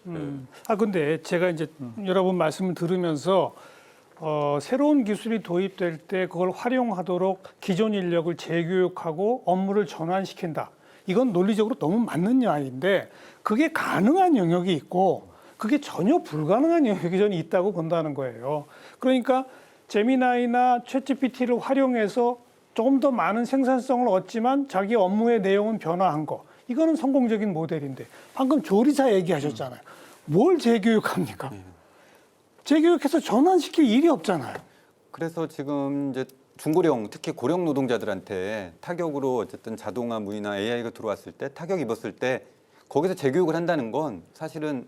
근데 제가 이제 여러분 말씀을 들으면서 새로운 기술이 도입될 때 그걸 활용하도록 기존 인력을 재교육하고 업무를 전환시킨다. 이건 논리적으로 너무 맞는 이야기인데 그게 가능한 영역이 있고 그게 전혀 불가능한 영역이 저는 있다고 본다는 거예요. 그러니까 제미나이나 챗GPT를 활용해서 조금 더 많은 생산성을 얻지만 자기 업무의 내용은 변화한 거. 이거는 성공적인 모델인데 방금 조리사 얘기하셨잖아요. 뭘 재교육합니까? 재교육해서 전환시킬 일이 없잖아요. 그래서 지금 이제 중고령 특히 고령 노동자들한테 타격으로 어쨌든 자동화 무인화 AI가 들어왔을 때 타격 입었을 때 거기서 재교육을 한다는 건 사실은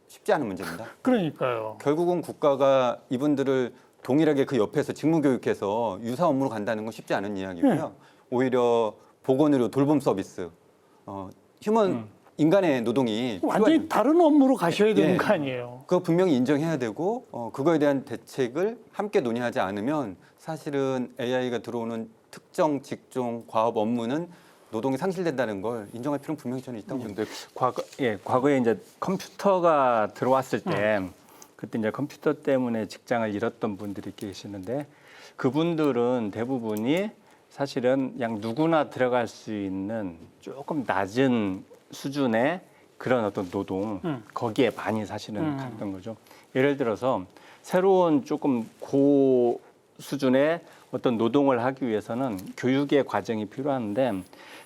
쉽지 않은 문제입니다. 그러니까요. 결국은 국가가 이분들을 동일하게 그 옆에서 직무교육해서 유사 업무로 간다는 건 쉽지 않은 이야기고요. 오히려 보건의료 돌봄 서비스, 휴먼 인간의 노동이 완전히 다른 업무로 가셔야 되는 예. 거 아니에요. 그거 분명히 인정해야 되고 그거에 대한 대책을 함께 논의하지 않으면 사실은 AI가 들어오는 특정 직종 과업 업무는 노동이 상실된다는 걸 인정할 필요는 분명히 저는 있다고 봅니다. 근데 과거에 이제 컴퓨터가 들어왔을 때 그때 이제 컴퓨터 때문에 직장을 잃었던 분들이 계시는데 그분들은 대부분이 사실은 그냥 누구나 들어갈 수 있는 조금 낮은 수준의 그런 어떤 노동 거기에 많이 사실은 갔던 거죠. 예를 들어서 새로운 조금 고 수준의 어떤 노동을 하기 위해서는 교육의 과정이 필요한데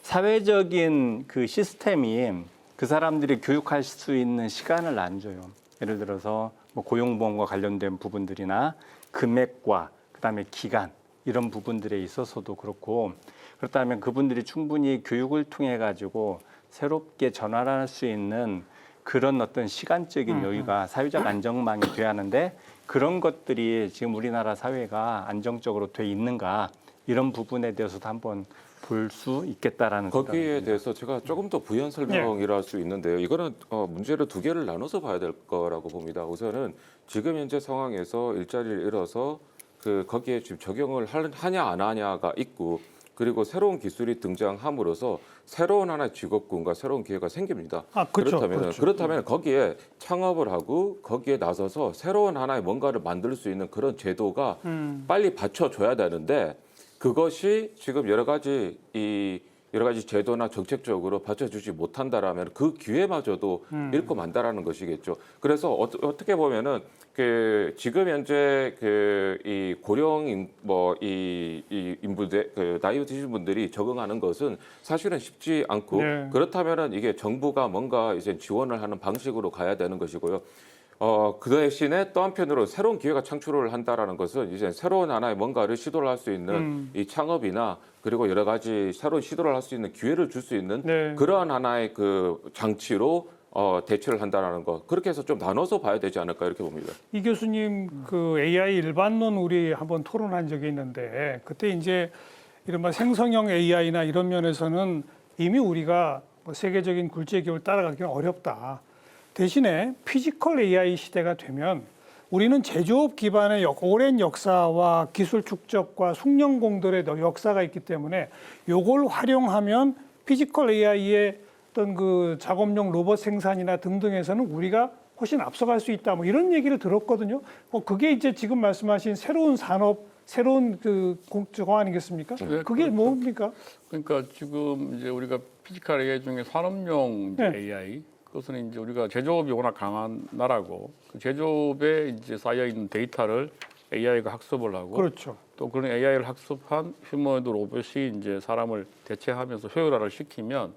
사회적인 그 시스템이 그 사람들이 교육할 수 있는 시간을 안 줘요. 예를 들어서 뭐 고용보험과 관련된 부분들이나 금액과 그다음에 기간 이런 부분들에 있어서도 그렇고 그렇다면 그분들이 충분히 교육을 통해 가지고 새롭게 전환할 수 있는 그런 어떤 시간적인 여유가 사회적 안정망이 돼야 하는데 그런 것들이 지금 우리나라 사회가 안정적으로 돼 있는가 이런 부분에 대해서도 한번 볼 수 있겠다라는 거기에 생각입니다. 대해서 제가 조금 더 부연 설명이라 할 수 있는데요. 이거는 문제를 두 개를 나눠서 봐야 될 거라고 봅니다. 우선은 지금 현재 상황에서 일자리를 잃어서 거기에 지금 적용을 하냐 안 하냐가 있고 그리고 새로운 기술이 등장함으로써 새로운 하나의 직업군과 새로운 기회가 생깁니다. 그렇죠. 그렇다면 거기에 창업을 하고 거기에 나서서 새로운 하나의 뭔가를 만들 수 있는 그런 제도가 빨리 받쳐줘야 되는데 그것이 지금 여러 가지 제도나 정책적으로 받쳐주지 못한다라면 그 기회마저도 잃고 만다라는 것이겠죠. 그래서 어떻게 보면은 지금 현재 이 고령 인부들 나이 드신 분들이 적응하는 것은 사실은 쉽지 않고 그렇다면은 이게 정부가 뭔가 이제 지원을 하는 방식으로 가야 되는 것이고요. 그 대신에 또 한편으로 새로운 기회가 창출을 한다라는 것은 이제 새로운 하나의 뭔가를 시도를 할 수 있는 이 창업이나 그리고 여러 가지 새로운 시도를 할 수 있는 기회를 줄 수 있는 그러한 하나의 그 장치로 대처를 한다라는 것 그렇게 해서 좀 나눠서 봐야 되지 않을까 이렇게 봅니다. 이 교수님 그 AI 일반론 우리 한번 토론한 적이 있는데 그때 이제 이른바 생성형 AI나 이런 면에서는 이미 우리가 뭐 세계적인 굴제기를 따라가기는 어렵다. 대신에 피지컬 AI 시대가 되면 우리는 제조업 기반의 오랜 역사와 기술 축적과 숙련공들의 역사가 있기 때문에 이걸 활용하면 피지컬 AI의 어떤 그 작업용 로봇 생산이나 등등에서는 우리가 훨씬 앞서갈 수 있다. 뭐 이런 얘기를 들었거든요. 그게 이제 지금 말씀하신 새로운 산업, 새로운 그 공정 아니겠습니까? 네, 그게 그렇죠. 뭡니까? 그러니까 지금 이제 우리가 피지컬 AI 중에 산업용 네. AI 그것은 이제 우리가 제조업이 워낙 강한 나라고 그 제조업에 이제 쌓여 있는 데이터를 AI가 학습을 하고 그렇죠. 또 그런 AI를 학습한 휴머노이드 로봇이 이제 사람을 대체하면서 효율화를 시키면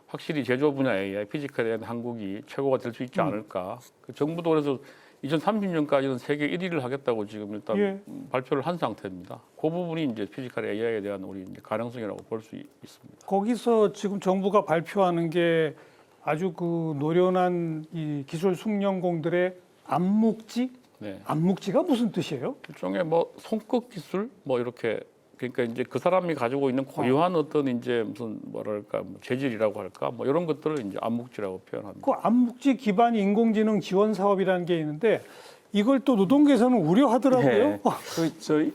확실히 제조 분야 AI, 피지컬에 대한 한국이 최고가 될 수 있지 않을까. 그 정부도 그래서 2030년까지는 세계 1위를 하겠다고 지금 일단 예. 발표를 한 상태입니다. 그 부분이 이제 피지컬 AI에 대한 우리 이제 가능성이라고 볼 수 있습니다. 거기서 지금 정부가 발표하는 게 아주 그 노련한 이 기술 숙련공들의 암묵지? 네. 암묵지가 무슨 뜻이에요? 일종의 뭐 손끝 기술 뭐 이렇게 그러니까 이제 그 사람이 가지고 있는 고유한 어떤 이제 무슨 뭐랄까 뭐 재질이라고 할까 뭐 이런 것들을 이제 암묵지라고 표현합니다. 그 암묵지 기반 인공지능 지원 사업이라는 게 있는데 이걸 또 노동계에서는 우려하더라고요. 네.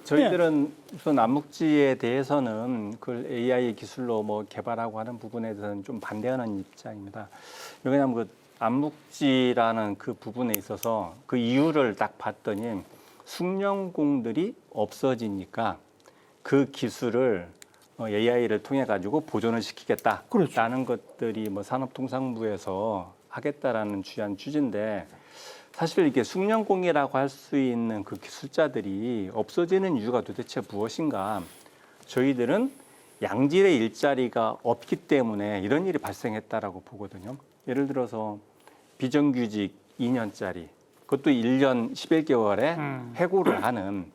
저희들은 우선 암묵지에 대해서는 그걸 AI 기술로 뭐 개발하고 하는 부분에 대해서는 좀 반대하는 입장입니다. 왜냐하면 그 암묵지라는 그 부분에 있어서 그 이유를 딱 봤더니 숙련공들이 없어지니까 그 기술을 AI를 통해 가지고 보존을 시키겠다라는 그렇죠. 것들이 뭐 산업통상부에서 하겠다라는 취지인데 사실 이게 숙련공이라고 할 수 있는 그 기술자들이 없어지는 이유가 도대체 무엇인가? 저희들은 양질의 일자리가 없기 때문에 이런 일이 발생했다라고 보거든요. 예를 들어서 비정규직 2년짜리, 그것도 1년 11개월에 해고를 하는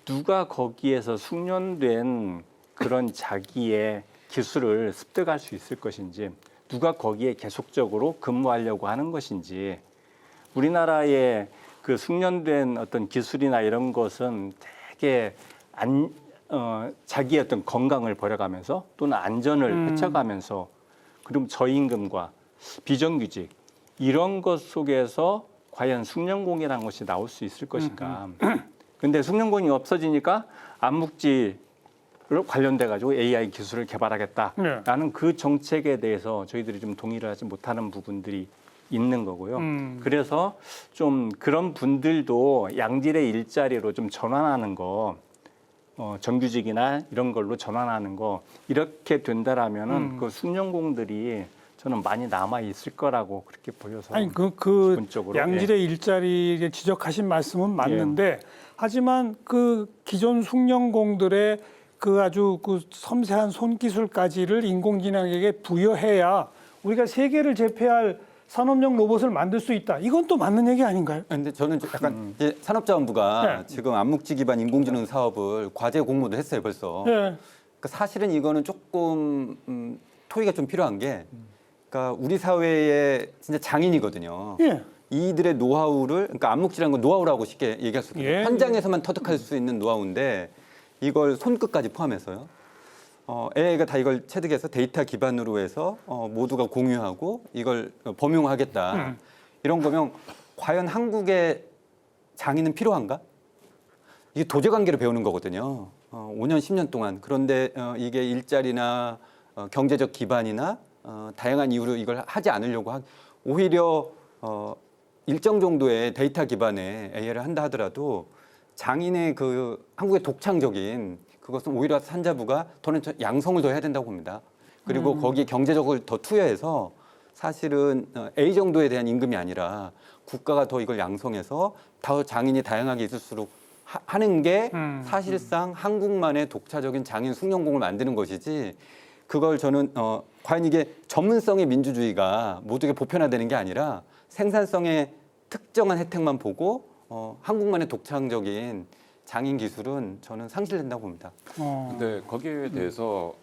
누가 거기에서 숙련된 그런 자기의 기술을 습득할 수 있을 것인지, 누가 거기에 계속적으로 근무하려고 하는 것인지, 우리나라의 그 숙련된 어떤 기술이나 이런 것은 되게 자기의 어떤 건강을 버려가면서 또는 안전을 해쳐가면서 그리고 저임금과 비정규직 이런 것 속에서 과연 숙련공이라는 것이 나올 수 있을 것인가. 근데 숙련공이 없어지니까 암묵지를 관련돼 가지고 AI 기술을 개발하겠다라는 그 정책에 대해서 저희들이 좀 동의를 하지 못하는 부분들이 있는 거고요. 그래서 좀 그런 분들도 양질의 일자리로 좀 전환하는 거, 정규직이나 이런 걸로 전환하는 거 이렇게 된다라면은 그 숙련공들이 저는 많이 남아 있을 거라고 그렇게 보여서. 아니 그 기본적으로, 양질의 일자리에 지적하신 말씀은 맞는데 하지만 그 기존 숙련공들의 그 아주 그 섬세한 손기술까지를 인공지능에게 부여해야 우리가 세계를 제패할 산업용 로봇을 만들 수 있다. 이건 또 맞는 얘기 아닌가요? 근데 저는 약간 이제 산업자원부가 지금 암묵지 기반 인공지능 사업을 과제 공모도 했어요 벌써. 그러니까 사실은 이거는 조금 토의가 좀 필요한 게, 그러니까 우리 사회의 진짜 장인이거든요. 이들의 노하우를, 그러니까 암묵지라는 건 노하우라고 쉽게 얘기할 수 있거든요. 현장에서만 터득할 수 있는 노하우인데 이걸 손끝까지 포함해서요. AI가 다 이걸 체득해서 데이터 기반으로 해서 모두가 공유하고 이걸 범용하겠다. 이런 거면 과연 한국의 장인은 필요한가? 이게 도제관계를 배우는 거거든요. 5년, 10년 동안. 그런데 이게 일자리나 경제적 기반이나 다양한 이유로 이걸 하지 않으려고 오히려 일정 정도의 데이터 기반의 AI를 한다 하더라도 장인의 그 한국의 독창적인 그것은 오히려 산자부가 저는 양성을 더 해야 된다고 봅니다. 그리고 거기에 경제적으로 더 투여해서 사실은 A 정도에 대한 임금이 아니라 국가가 더 이걸 양성해서 더 장인이 다양하게 있을수록 하는 게 사실상 한국만의 독자적인 장인 숙련공을 만드는 것이지, 그걸 저는 과연 이게 전문성의 민주주의가 모두에게 보편화되는 게 아니라 생산성의 특정한 혜택만 보고 한국만의 독창적인 장인 기술은 저는 상실된다고 봅니다. 근데 거기에 대해서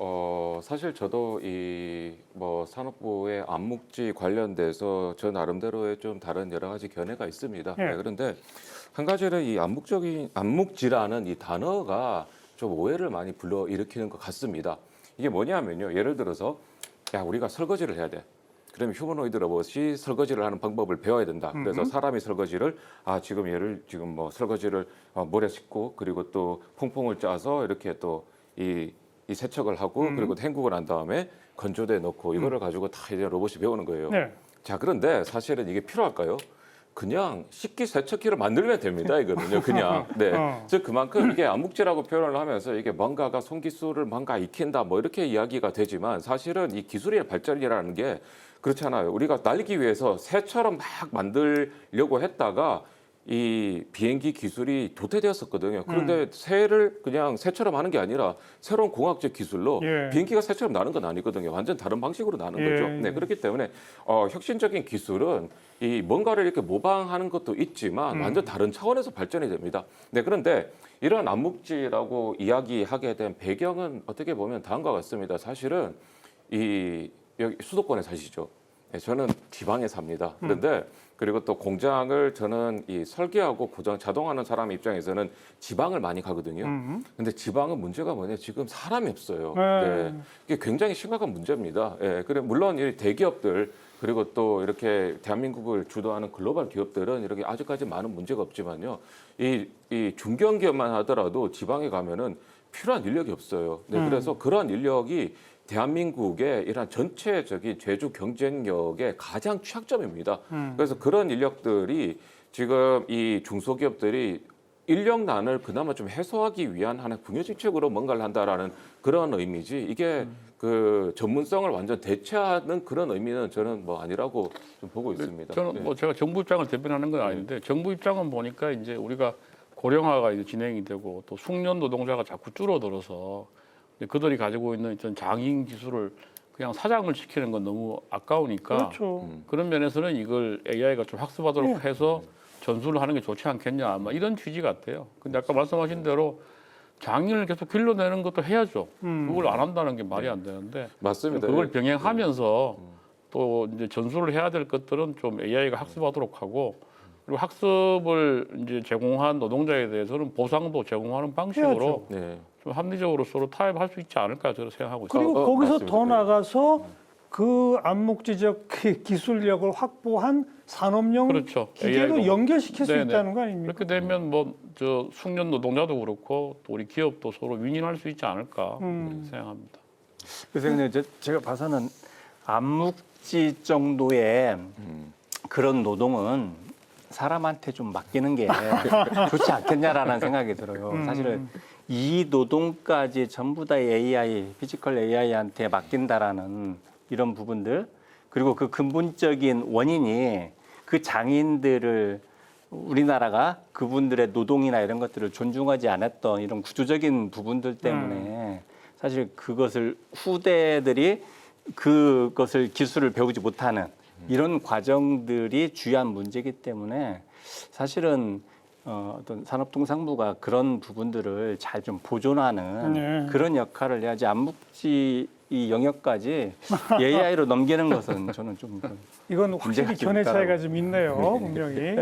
사실 저도 이 뭐 산업부의 암묵지 관련돼서 저 나름대로의 좀 다른 여러 가지 견해가 있습니다. 네, 그런데 한 가지는 이 암묵지라는 이 단어가 좀 오해를 많이 불러일으키는 것 같습니다. 이게 뭐냐면요, 예를 들어서 야 우리가 설거지를 해야 돼. 그러면 휴머노이드 로봇이 설거지를 하는 방법을 배워야 된다. 그래서 사람이 설거지를 지금 뭐 설거지를 모래 씻고 그리고 또 퐁퐁을 짜서 이렇게 또 이 세척을 하고 그리고 헹구고 난 다음에 건조대에 넣고 이거를 가지고 다 이제 로봇이 배우는 거예요. 자, 그런데 사실은 이게 필요할까요? 그냥 식기 세척기를 만들면 됩니다. 이거는요, 그냥. 네. 즉 그만큼 이게 암묵지라고 표현을 하면서 이게 뭔가가 손기술을 뭔가 익힌다 뭐 이렇게 이야기가 되지만 사실은 이 기술의 발전이라는 게 그렇잖아요. 우리가 날기 위해서 새처럼 막 만들려고 했다가 이 비행기 기술이 도태되었었거든요. 그런데 새를 그냥 새처럼 하는 게 아니라 새로운 공학적 기술로 예. 비행기가 새처럼 나는 건 아니거든요. 완전 다른 방식으로 나는 예. 거죠. 네, 그렇기 때문에 혁신적인 기술은 이 뭔가를 이렇게 모방하는 것도 있지만 완전 다른 차원에서 발전이 됩니다. 네, 그런데 이런 암묵지라고 이야기하게 된 배경은 어떻게 보면 다음과 같습니다. 사실은 이 여기 수도권에 사시죠. 네, 저는 지방에 삽니다. 그런데 그리고 또 공장을 저는 이 설계하고 고장 자동하는 사람 입장에서는 지방을 많이 가거든요. 근데 지방은 문제가 뭐냐? 지금 사람이 없어요. 네. 이게 굉장히 심각한 문제입니다. 예. 그래 물론 이 대기업들 그리고 또 이렇게 대한민국을 주도하는 글로벌 기업들은 이렇게 아직까지 많은 문제가 없지만요. 이 중견기업만 하더라도 지방에 가면은 필요한 인력이 없어요. 네. 그래서 그런 인력이 대한민국의 이런 전체적인 제조 경쟁력의 가장 취약점입니다. 그래서 그런 인력들이 지금 이 중소기업들이 인력난을 그나마 좀 해소하기 위한 하나의 궁여정책으로 뭔가를 한다라는 그런 의미지 이게 그 전문성을 완전 대체하는 그런 의미는 저는 뭐 아니라고 좀 보고 있습니다. 저는 뭐 제가 정부 입장을 대변하는 건 아닌데 정부 입장은 보니까 이제 우리가 고령화가 이제 진행이 되고 또 숙련 노동자가 자꾸 줄어들어서 그들이 가지고 있는 어떤 장인 기술을 그냥 사장을 시키는 건 너무 아까우니까 그렇죠. 그런 면에서는 이걸 AI가 좀 학습하도록 해서 전수를 하는 게 좋지 않겠냐 아마 이런 취지 같아요. 근데 아까 말씀하신 대로 장인을 계속 길러내는 것도 해야죠. 그걸 안 한다는 게 말이 안 되는데 맞습니다. 그걸 병행하면서 또 이제 전수를 해야 될 것들은 좀 AI가 학습하도록 하고 그리고 학습을 이제 제공한 노동자에 대해서는 보상도 제공하는 방식으로 네. 좀 합리적으로 서로 타협할 수 있지 않을까 저는 생각하고 그리고 있습니다. 거기서 맞습니다. 더 나가서 그 암묵지적 기술력을 확보한 산업용 그렇죠. 기계도 AI 도. 연결시킬 수 네네. 있다는 거 아닙니까? 그렇게 되면 뭐 저 숙련 노동자도 그렇고 또 우리 기업도 서로 윈윈할 수 있지 않을까 생각합니다. 그래서 근데 제가 봐서는 암묵지 정도의 그런 노동은 사람한테 좀 맡기는 게 좋지 않겠냐라는 생각이 들어요. 사실은 이 노동까지 전부 다 AI, 피지컬 AI한테 맡긴다라는 이런 부분들 그리고 그 근본적인 원인이 그 장인들을 우리나라가 그분들의 노동이나 이런 것들을 존중하지 않았던 이런 구조적인 부분들 때문에 사실 그것을 후대들이 그것을 기술을 배우지 못하는 이런 과정들이 주요한 문제이기 때문에 사실은 어떤 산업통상부가 그런 부분들을 잘 좀 보존하는 그런 역할을 해야지 암묵지 이 영역까지 AI로 넘기는 것은 저는 좀 이건 확실히 견해 차이가 좀 있네요, 분명히.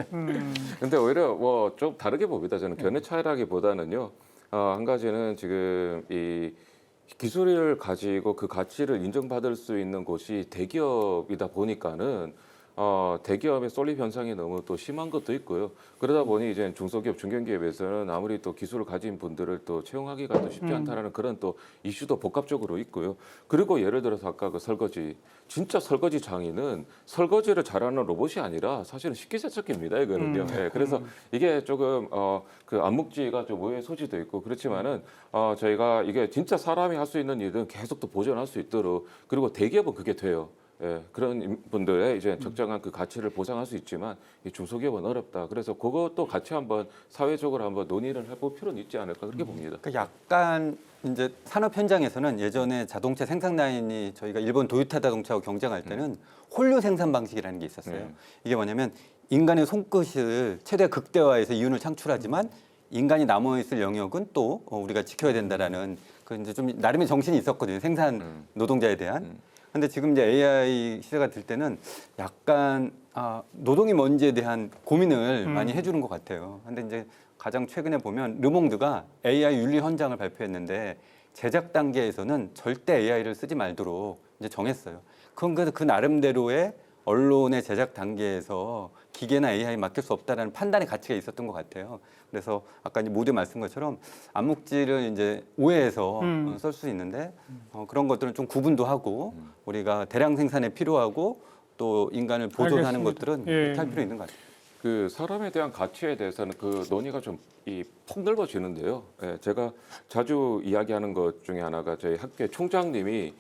근데 오히려 뭐 좀 다르게 봅니다. 저는 견해 차이라기보다는요. 한 가지는 지금 이 기술을 가지고 그 가치를 인정받을 수 있는 곳이 대기업이다 보니까는 대기업의 솔립 현상이 너무 또 심한 것도 있고요. 그러다 보니 이제 중소기업, 중견기업에서는 아무리 또 기술을 가진 분들을 또 채용하기가 또 쉽지 않다라는 그런 또 이슈도 복합적으로 있고요. 그리고 예를 들어서 아까 그 설거지, 진짜 설거지 장인은 설거지를 잘하는 로봇이 아니라 사실은 식기세척기입니다. 이거는요. 네, 그래서 이게 조금 그 암묵지가 좀 오해의 소지도 있고 그렇지만은 저희가 이게 진짜 사람이 할 수 있는 일은 계속 또 보존할 수 있도록 그리고 대기업은 그게 돼요. 예, 그런 분들의 이제 적정한 그 가치를 보상할 수 있지만 이 중소기업은 어렵다. 그래서 그것도 같이 한번 사회적으로 한번 논의를 해볼 필요는 있지 않을까 그렇게 봅니다. 그러니까 약간 이제 산업 현장에서는 예전에 자동차 생산 라인이 저희가 일본 도요타 자동차하고 경쟁할 때는 홀류 생산 방식이라는 게 있었어요. 이게 뭐냐면 인간의 손끝을 최대 극대화해서 이윤을 창출하지만 인간이 남아있을 영역은 또 우리가 지켜야 된다라는 그 이제 좀 나름의 정신이 있었거든요. 생산 노동자에 대한. 근데 지금 이제 AI 시대가 될 때는 약간 노동이 뭔지에 대한 고민을 많이 해주는 것 같아요. 근데 이제 가장 최근에 보면 르몽드가 AI 윤리 헌장을 발표했는데 제작 단계에서는 절대 AI를 쓰지 말도록 이제 정했어요. 그건 그래서 그 나름대로의 언론의 제작 단계에서 기계나 AI 맡길 수 없다라는 판단의 가치가 있었던 것 같아요. 그래서 아까 이제 모두 말씀 것처럼 암묵지를 이제 오해해서 쓸 수 있는데 그런 것들은 좀 구분도 하고 우리가 대량 생산에 필요하고 또 인간을 보존하는 것들은 그렇게 할 필요 있는 것 같아요. 그 사람에 대한 가치에 대해서는 그 논의가 좀 폭넓어지는데요. 예, 제가 자주 이야기하는 것 중에 하나가 저희 학교의 총장님이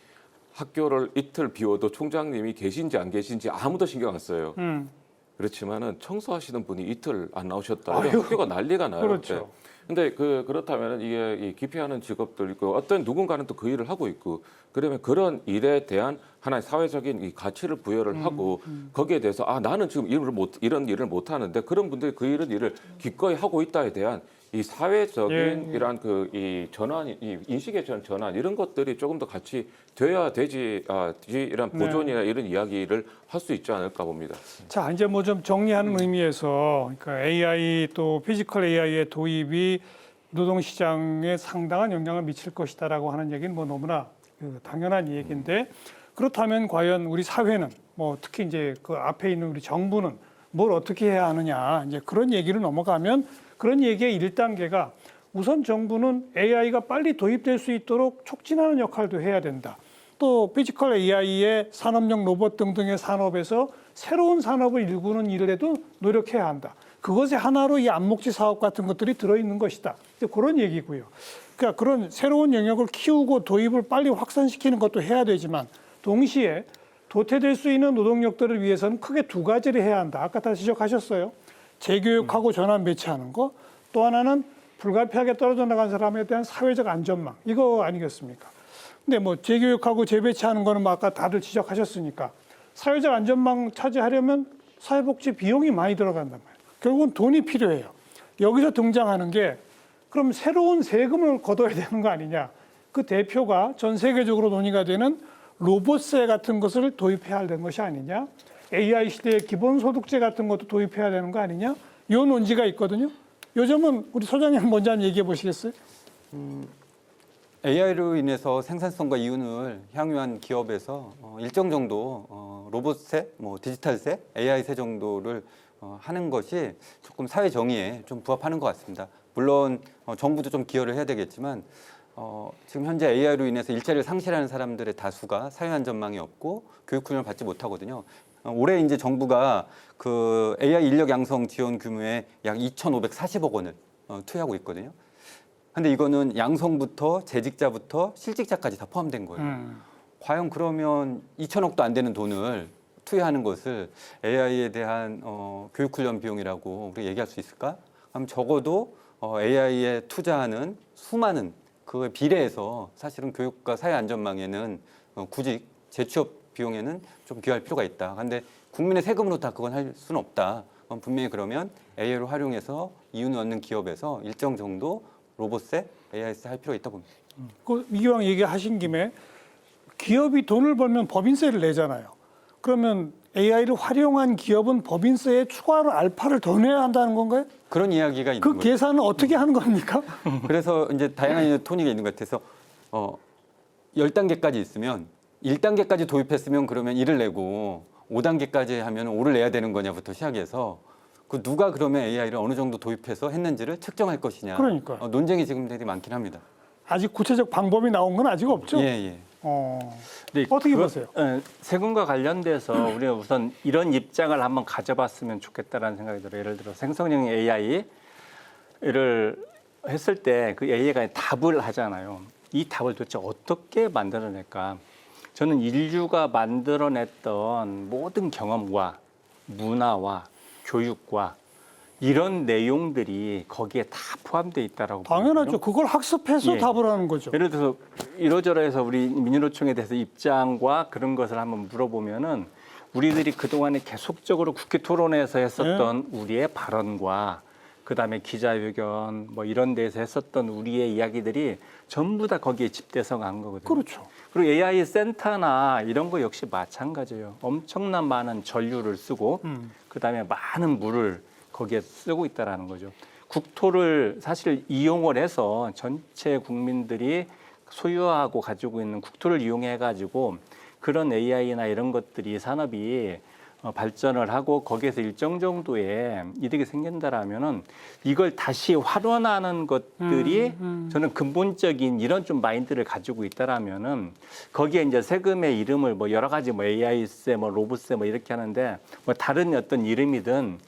학교를 이틀 비워도 총장님이 계신지 안 계신지 아무도 신경 안 써요. 그렇지만은 청소하시는 분이 이틀 안 나오셨다. 아유. 학교가 난리가 나요. 그렇죠. 네. 근데 그렇다면 이게 이 기피하는 직업들 있고 어떤 누군가는 또 그 일을 하고 있고 그러면 그런 일에 대한 하나의 사회적인 이 가치를 부여를 하고 거기에 대해서 나는 지금 이런 일을 못 하는데 그런 분들이 그 일을 기꺼이 하고 있다에 대한 이 사회적인 이러한 이 전환, 이 인식의 전환 이런 것들이 조금 더 같이 돼야 되지 이런 보존이나 이런 이야기를 할 수 있지 않을까 봅니다. 자, 이제 뭐 좀 정리하는 의미에서 그러니까 AI 또 피지컬 AI의 도입이 노동시장에 상당한 영향을 미칠 것이다라고 하는 얘기는 뭐 너무나 당연한 얘기인데 그렇다면 과연 우리 사회는 뭐 특히 이제 그 앞에 있는 우리 정부는 뭘 어떻게 해야 하느냐 이제 그런 얘기를 넘어가면 그런 얘기의 1단계가 우선 정부는 AI가 빨리 도입될 수 있도록 촉진하는 역할도 해야 된다. 또 피지컬 AI의 산업용 로봇 등등의 산업에서 새로운 산업을 일구는 일을 해도 노력해야 한다. 그것의 하나로 이 안목지 사업 같은 것들이 들어있는 것이다. 그런 얘기고요. 그러니까 그런 새로운 영역을 키우고 도입을 빨리 확산시키는 것도 해야 되지만 동시에 도태될 수 있는 노동력들을 위해서는 크게 두 가지를 해야 한다. 아까 다 지적하셨어요. 재교육하고 전환 배치하는 거. 또 하나는 불가피하게 떨어져 나간 사람에 대한 사회적 안전망. 이거 아니겠습니까? 근데 뭐 재교육하고 재배치하는 거는 뭐 아까 다들 지적하셨으니까 사회적 안전망 차지하려면 사회복지 비용이 많이 들어간단 말이에요. 결국은 돈이 필요해요. 여기서 등장하는 게 그럼 새로운 세금을 걷어야 되는 거 아니냐. 그 대표가 전 세계적으로 논의가 되는 로봇세 같은 것을 도입해야 되는 것이 아니냐. AI 시대의 기본소득제 같은 것도 도입해야 되는 거 아니냐. 이 논지가 있거든요. 요즘은 우리 소장님 먼저 한번 얘기해 보시겠어요? AI로 인해서 생산성과 이윤을 향유한 기업에서 일정 정도 로봇세, 뭐 디지털세, AI세 정도를 하는 것이 조금 사회 정의에 좀 부합하는 것 같습니다. 물론 정부도 좀 기여를 해야 되겠지만 지금 현재 AI로 인해서 일자리를 상실하는 사람들의 다수가 사회 안전망이 없고 교육 훈련을 받지 못하거든요. 올해 이제 정부가 그 AI 인력 양성 지원 규모의 약 2,540억 원을 투여하고 있거든요. 근데 이거는 양성부터 재직자부터 실직자까지 다 포함된 거예요. 과연 그러면 2천억도 안 되는 돈을 투여하는 것을 AI에 대한 교육 훈련 비용이라고 우리가 얘기할 수 있을까? 그럼 적어도 AI에 투자하는 수많은 그에 비례해서 사실은 교육과 사회 안전망에는 구직, 재취업 비용에는 좀 기여할 필요가 있다. 그런데 국민의 세금으로 다 그건 할 수는 없다. 분명히 그러면 AI를 활용해서 이윤을 얻는 기업에서 일정 정도 로봇세, AI세 할 필요가 있다고 봅니다. 그 이왕 얘기하신 김에 기업이 돈을 벌면 법인세를 내잖아요. 그러면 AI를 활용한 기업은 법인세에 추가로 알파를 더 내야 한다는 건가요? 그런 이야기가 있는 그 거죠. 계산은 어떻게 하는 겁니까? 그래서 이제 다양한 토닉이 있는 것 같아서 10단계까지 있으면 1단계까지 도입했으면 그러면 1을 내고 5단계까지 하면 5를 내야 되는 거냐부터 시작해서 그 누가 그러면 AI를 어느 정도 도입해서 했는지를 측정할 것이냐. 그러니까요. 논쟁이 지금 되게 많긴 합니다. 아직 구체적 방법이 나온 건 아직 없죠? 예. 근데 어떻게 보세요? 세금과 관련돼서 우리가 우선 이런 입장을 한번 가져봤으면 좋겠다라는 생각이 들어요. 예를 들어 생성형 AI를 했을 때 그 AI가 답을 하잖아요. 이 답을 도대체 어떻게 만들어낼까? 저는 인류가 만들어냈던 모든 경험과 문화와 교육과 이런 내용들이 거기에 다 포함되어 있다라고 당연하죠. 보거든요. 그걸 학습해서 예. 답을 하는 거죠. 예를 들어서 이러저러해서 우리 민주노총에 대해서 입장과 그런 것을 한번 물어보면은 우리들이 그동안에 계속적으로 국회 토론회에서 했었던 우리의 발언과 그다음에 기자회견 뭐 이런 데서 했었던 우리의 이야기들이 전부 다 거기에 집대성 한 거거든요. 그렇죠. 그리고 AI 센터나 이런 거 역시 마찬가지예요. 엄청난 많은 전류를 쓰고 그다음에 많은 물을 거기에 쓰고 있다라는 거죠. 국토를 사실 이용을 해서 전체 국민들이 소유하고 가지고 있는 국토를 이용해 가지고 그런 AI나 이런 것들이 산업이 발전을 하고 거기에서 일정 정도의 이득이 생긴다라면은 이걸 다시 활용하는 것들이 저는 근본적인 이런 좀 마인드를 가지고 있다라면은 거기에 이제 세금의 이름을 뭐 여러 가지 뭐 AI세 뭐 로봇세 뭐 이렇게 하는데 뭐 다른 어떤 이름이든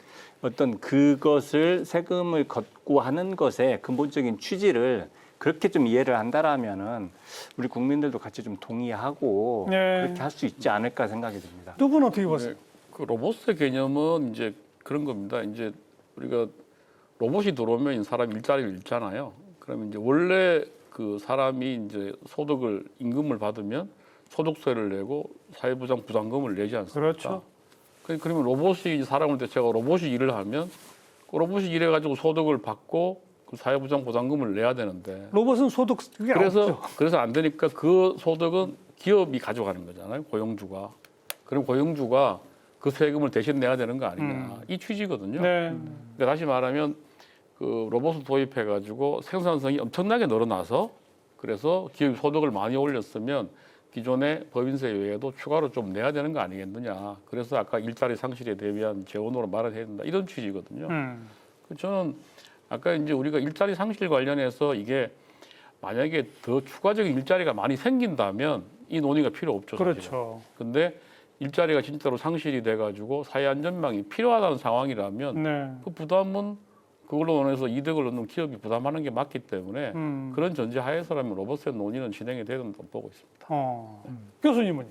어떤 그것을 세금을 걷고 하는 것의 근본적인 취지를 그렇게 좀 이해를 한다라면은 우리 국민들도 같이 좀 동의하고 네. 그렇게 할 수 있지 않을까 생각이 듭니다. 두 분 어떻게 보세요? 그 로봇의 개념은 이제 그런 겁니다. 이제 우리가 로봇이 들어오면 사람 일자리를 잃잖아요. 그러면 이제 원래 그 사람이 이제 소득을 임금을 받으면 소득세를 내고 사회보장 부담금을 내지 않습니까? 그렇죠. 그러면 로봇이 사람을 대체하고 로봇이 일을 하면 그 로봇이 일해 가지고 소득을 받고 그 사회보장 부담금을 내야 되는데 로봇은 소득 그게 없죠. 그래서 안 되니까 그 소득은 기업이 가져가는 거잖아요. 고용주가. 그럼 고용주가 그 세금을 대신 내야 되는 거 아니냐. 이 취지거든요. 네. 그러니까 다시 말하면 그 로봇을 도입해 가지고 생산성이 엄청나게 늘어나서 그래서 기업 소득을 많이 올렸으면 기존의 법인세 외에도 추가로 좀 내야 되는 거 아니겠느냐. 그래서 아까 일자리 상실에 대비한 재원으로 말을 해야 된다. 이런 취지거든요. 저는 아까 이제 우리가 일자리 상실 관련해서 이게 만약에 더 추가적인 일자리가 많이 생긴다면 이 논의가 필요 없죠. 그렇죠. 근데 일자리가 진짜로 상실이 돼가지고 사회 안전망이 필요하다는 상황이라면 네. 그 부담은 그걸로 인해서 이득을 얻는 기업이 부담하는 게 맞기 때문에 그런 전제 하에서라면 로봇의 논의는 진행이 되는다고 보고 있습니다. 교수님은요?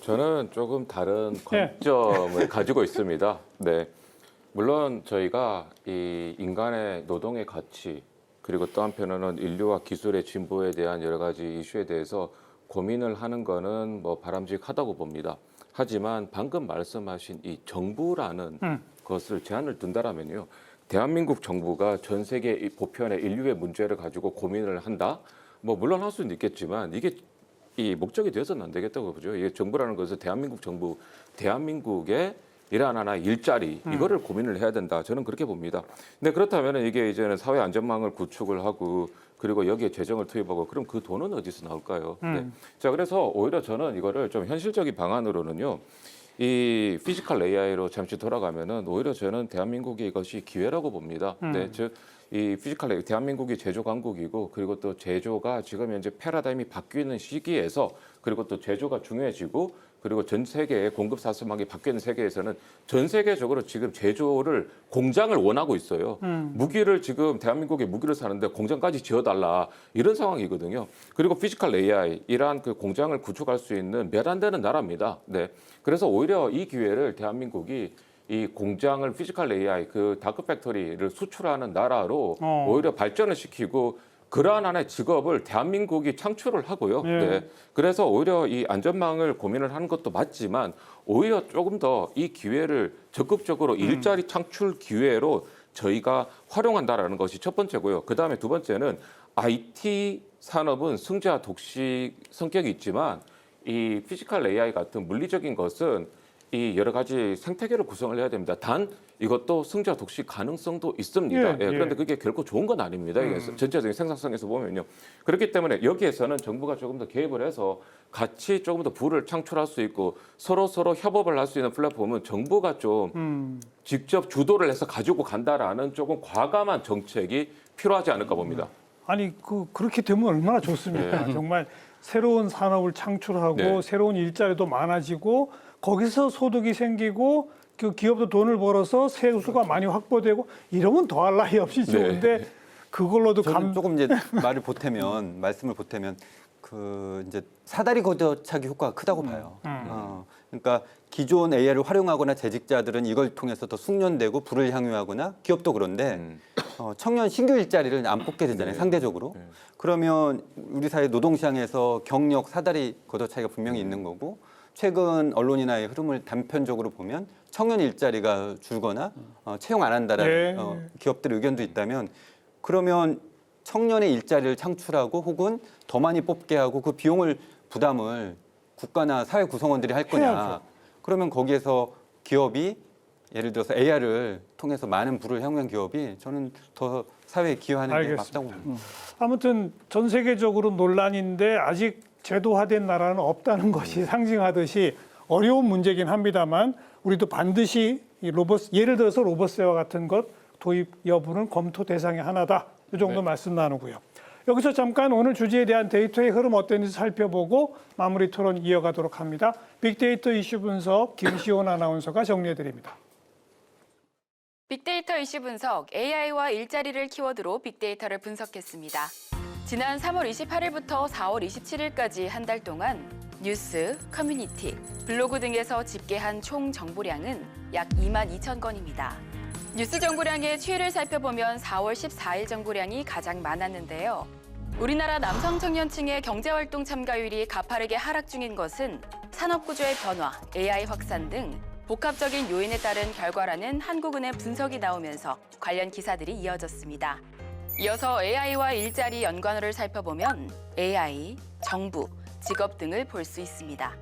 저는 조금 다른 네. 관점을 가지고 있습니다. 네. 물론 저희가 이 인간의 노동의 가치 그리고 또 한편으로는 인류와 기술의 진보에 대한 여러 가지 이슈에 대해서 고민을 하는 거는 뭐 바람직하다고 봅니다. 하지만 방금 말씀하신 이 정부라는 것을 제한을 둔다라면요. 대한민국 정부가 전 세계 보편의 인류의 문제를 가지고 고민을 한다? 뭐 물론 할 수는 있겠지만 이게 이 목적이 되어서는 안 되겠다고 보죠. 이게 정부라는 것은 대한민국 정부, 대한민국의 일한 하나의 일자리 이거를 고민을 해야 된다. 저는 그렇게 봅니다. 근데 그렇다면 이게 이제는 사회 안전망을 구축을 하고 그리고 여기에 재정을 투입하고 그럼 그 돈은 어디서 나올까요? 네. 자, 그래서 오히려 저는 이거를 좀 현실적인 방안으로는요. 이 피지컬 AI로 잠시 돌아가면은 오히려 저는 대한민국의 이것이 기회라고 봅니다. 네, 즉 이 피지컬 AI 대한민국이 제조 강국이고 그리고 또 제조가 지금 현재 패러다임이 바뀌는 시기에서 그리고 또 제조가 중요해지고 그리고 전 세계의 공급 사슬망이 바뀌는 세계에서는 전 세계적으로 지금 제조를 공장을 원하고 있어요. 무기를 지금 대한민국에 무기를 사는데 공장까지 지어달라 이런 상황이거든요. 그리고 피지컬 AI 이러한 그 공장을 구축할 수 있는 몇 안 되는 나라입니다. 네, 그래서 오히려 이 기회를 대한민국이 이 공장을 피지컬 AI 그 다크 팩토리를 수출하는 나라로 오히려 발전을 시키고 그러한 하나의 직업을 대한민국이 창출을 하고요. 예. 네. 그래서 오히려 이 안전망을 고민을 하는 것도 맞지만 오히려 조금 더 이 기회를 적극적으로 일자리 창출 기회로 저희가 활용한다라는 것이 첫 번째고요. 그 다음에 두 번째는 IT 산업은 승자 독식 성격이 있지만 이 피지컬 AI 같은 물리적인 것은 이 여러 가지 생태계를 구성을 해야 됩니다. 단 이것도 승자 독식 가능성도 있습니다. 예, 예. 그런데 그게 결코 좋은 건 아닙니다. 이게 전체적인 생산성에서 보면요. 그렇기 때문에 여기에서는 정부가 조금 더 개입을 해서 같이 조금 더 부를 창출할 수 있고 서로 협업을 할 수 있는 플랫폼은 정부가 좀 직접 주도를 해서 가지고 간다라는 조금 과감한 정책이 필요하지 않을까 봅니다. 아니 그렇게 되면 얼마나 좋습니까? 네. 정말 새로운 산업을 창출하고 네. 새로운 일자리도 많아지고 거기서 소득이 생기고 그 기업도 돈을 벌어서 세수가 많이 확보되고 이러면 더할 나위 없이 좋은데 그걸로도 저는 조금 이제 말씀을 보태면 그 이제 사다리 걷어차기 효과가 크다고 봐요. 그러니까 기존 AI를 활용하거나 재직자들은 이걸 통해서 더 숙련되고 부를 향유하거나 기업도 그런데 청년 신규 일자리를 안 뽑게 되잖아요. 상대적으로. 그러면 우리 사회 노동시장에서 경력 사다리 걷어차기가 분명히 있는 거고 최근 언론이나의 흐름을 단편적으로 보면 청년 일자리가 줄거나 채용 안 한다라는 네. 기업들의 의견도 있다면 그러면 청년의 일자리를 창출하고 혹은 더 많이 뽑게 하고 그 비용을 부담을 국가나 사회 구성원들이 할 거냐. 해야죠. 그러면 거기에서 기업이 예를 들어서 AI를 통해서 많은 부를 향유한 기업이 저는 더 사회에 기여하는 게 알겠습니다. 맞다고 봅니다. 아무튼 전 세계적으로 논란인데 아직 제도화된 나라는 없다는 것이 상징하듯이 어려운 문제긴 합니다만 우리도 반드시 이 로봇 예를 들어서 로봇세와 같은 것 도입 여부는 검토 대상의 하나다. 이 정도 말씀 나누고요. 여기서 잠깐 오늘 주제에 대한 데이터의 흐름 어땠는지 살펴보고 마무리 토론 이어가도록 합니다. 빅데이터 이슈 분석 김시온 아나운서가 정리해드립니다. 빅데이터 이슈 분석, AI와 일자리를 키워드로 빅데이터를 분석했습니다. 지난 3월 28일부터 4월 27일까지 한 달 동안 뉴스, 커뮤니티, 블로그 등에서 집계한 총 정보량은 약 2만 2천 건입니다. 뉴스 정보량의 추이를 살펴보면 4월 14일 정보량이 가장 많았는데요. 우리나라 남성 청년층의 경제활동 참가율이 가파르게 하락 중인 것은 산업구조의 변화, AI 확산 등 복합적인 요인에 따른 결과라는 한국은행 분석이 나오면서 관련 기사들이 이어졌습니다. 이어서 AI와 일자리 연관어를 살펴보면 AI, 정부, 직업 등을 볼 수 있습니다.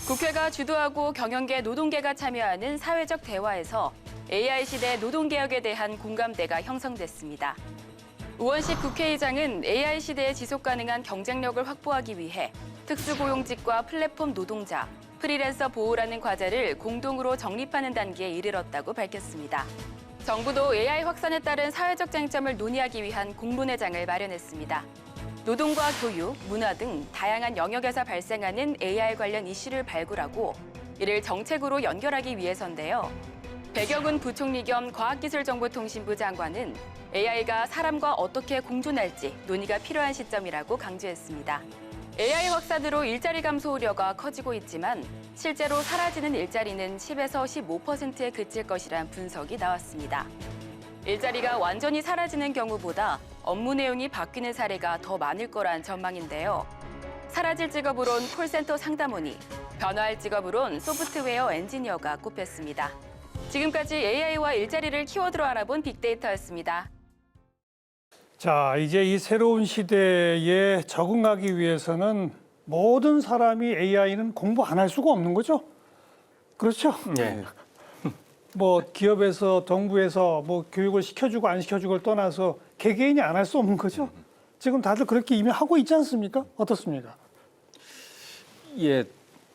국회가 주도하고 경영계, 노동계가 참여하는 사회적 대화에서 AI 시대 노동개혁에 대한 공감대가 형성됐습니다. 우원식 국회의장은 AI 시대의 지속가능한 경쟁력을 확보하기 위해 특수고용직과 플랫폼 노동자, 프리랜서 보호라는 과제를 공동으로 정립하는 단계에 이르렀다고 밝혔습니다. 정부도 AI 확산에 따른 사회적 쟁점을 논의하기 위한 공론회장을 마련했습니다. 노동과 교육, 문화 등 다양한 영역에서 발생하는 AI 관련 이슈를 발굴하고 이를 정책으로 연결하기 위해서인데요. 백영훈 부총리 겸 과학기술정보통신부 장관은 AI가 사람과 어떻게 공존할지 논의가 필요한 시점이라고 강조했습니다. AI 확산으로 일자리 감소 우려가 커지고 있지만 실제로 사라지는 일자리는 10에서 15%에 그칠 것이란 분석이 나왔습니다. 일자리가 완전히 사라지는 경우보다 업무 내용이 바뀌는 사례가 더 많을 거란 전망인데요. 사라질 직업으론 콜센터 상담원이, 변화할 직업으론 소프트웨어 엔지니어가 꼽혔습니다. 지금까지 AI와 일자리를 키워드로 알아본 빅데이터였습니다. 자, 이제 이 새로운 시대에 적응하기 위해서는 모든 사람이 AI는 공부 안 할 수가 없는 거죠? 그렇죠? 네. 뭐 기업에서, 정부에서 뭐 교육을 시켜주고 안 시켜주고를 떠나서 개개인이 안 할 수 없는 거죠? 지금 다들 그렇게 이미 하고 있지 않습니까? 어떻습니까? 예,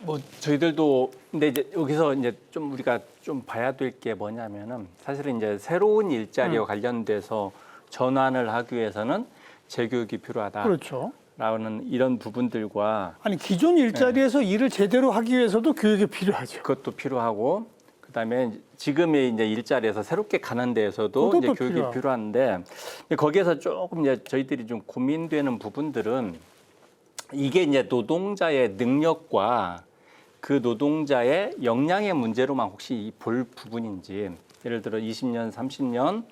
뭐 저희들도 근데 이제 여기서 이제 좀 우리가 좀 봐야 될 게 뭐냐면은 사실은 이제 새로운 일자리와 관련돼서 전환을 하기 위해서는 재교육이 필요하다. 그렇죠. 라는 이런 부분들과 아니 기존 일자리에서 일을 제대로 하기 위해서도 교육이 필요하죠. 그것도 필요하고 그다음에 지금의 이제 일자리에서 새롭게 가는 데에서도 이제 교육이 필요한데 거기에서 조금 이제 저희들이 좀 고민되는 부분들은 이게 이제 노동자의 능력과 그 노동자의 역량의 문제로만 혹시 볼 부분인지 예를 들어 20년, 30년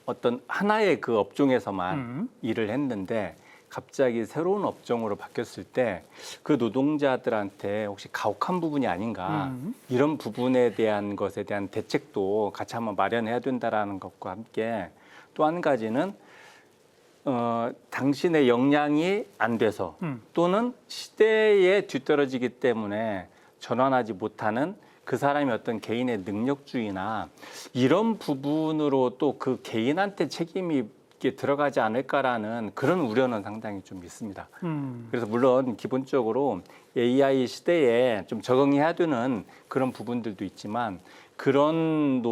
어떤 하나의 그 업종에서만 일을 했는데 갑자기 새로운 업종으로 바뀌었을 때 그 노동자들한테 혹시 가혹한 부분이 아닌가 이런 부분에 대한 것에 대한 대책도 같이 한번 마련해야 된다라는 것과 함께 또 한 가지는 당신의 역량이 안 돼서 또는 시대에 뒤떨어지기 때문에 전환하지 못하는 그 사람의 어떤 개인의 능력주의나 이런 부분으로 또 그 개인한테 책임이 들어가지 않을까라는 그런 우려는 상당히 좀 있습니다. 그래서 물론 기본적으로 AI 시대에 좀 적응해야 되는 그런 부분들도 있지만 그런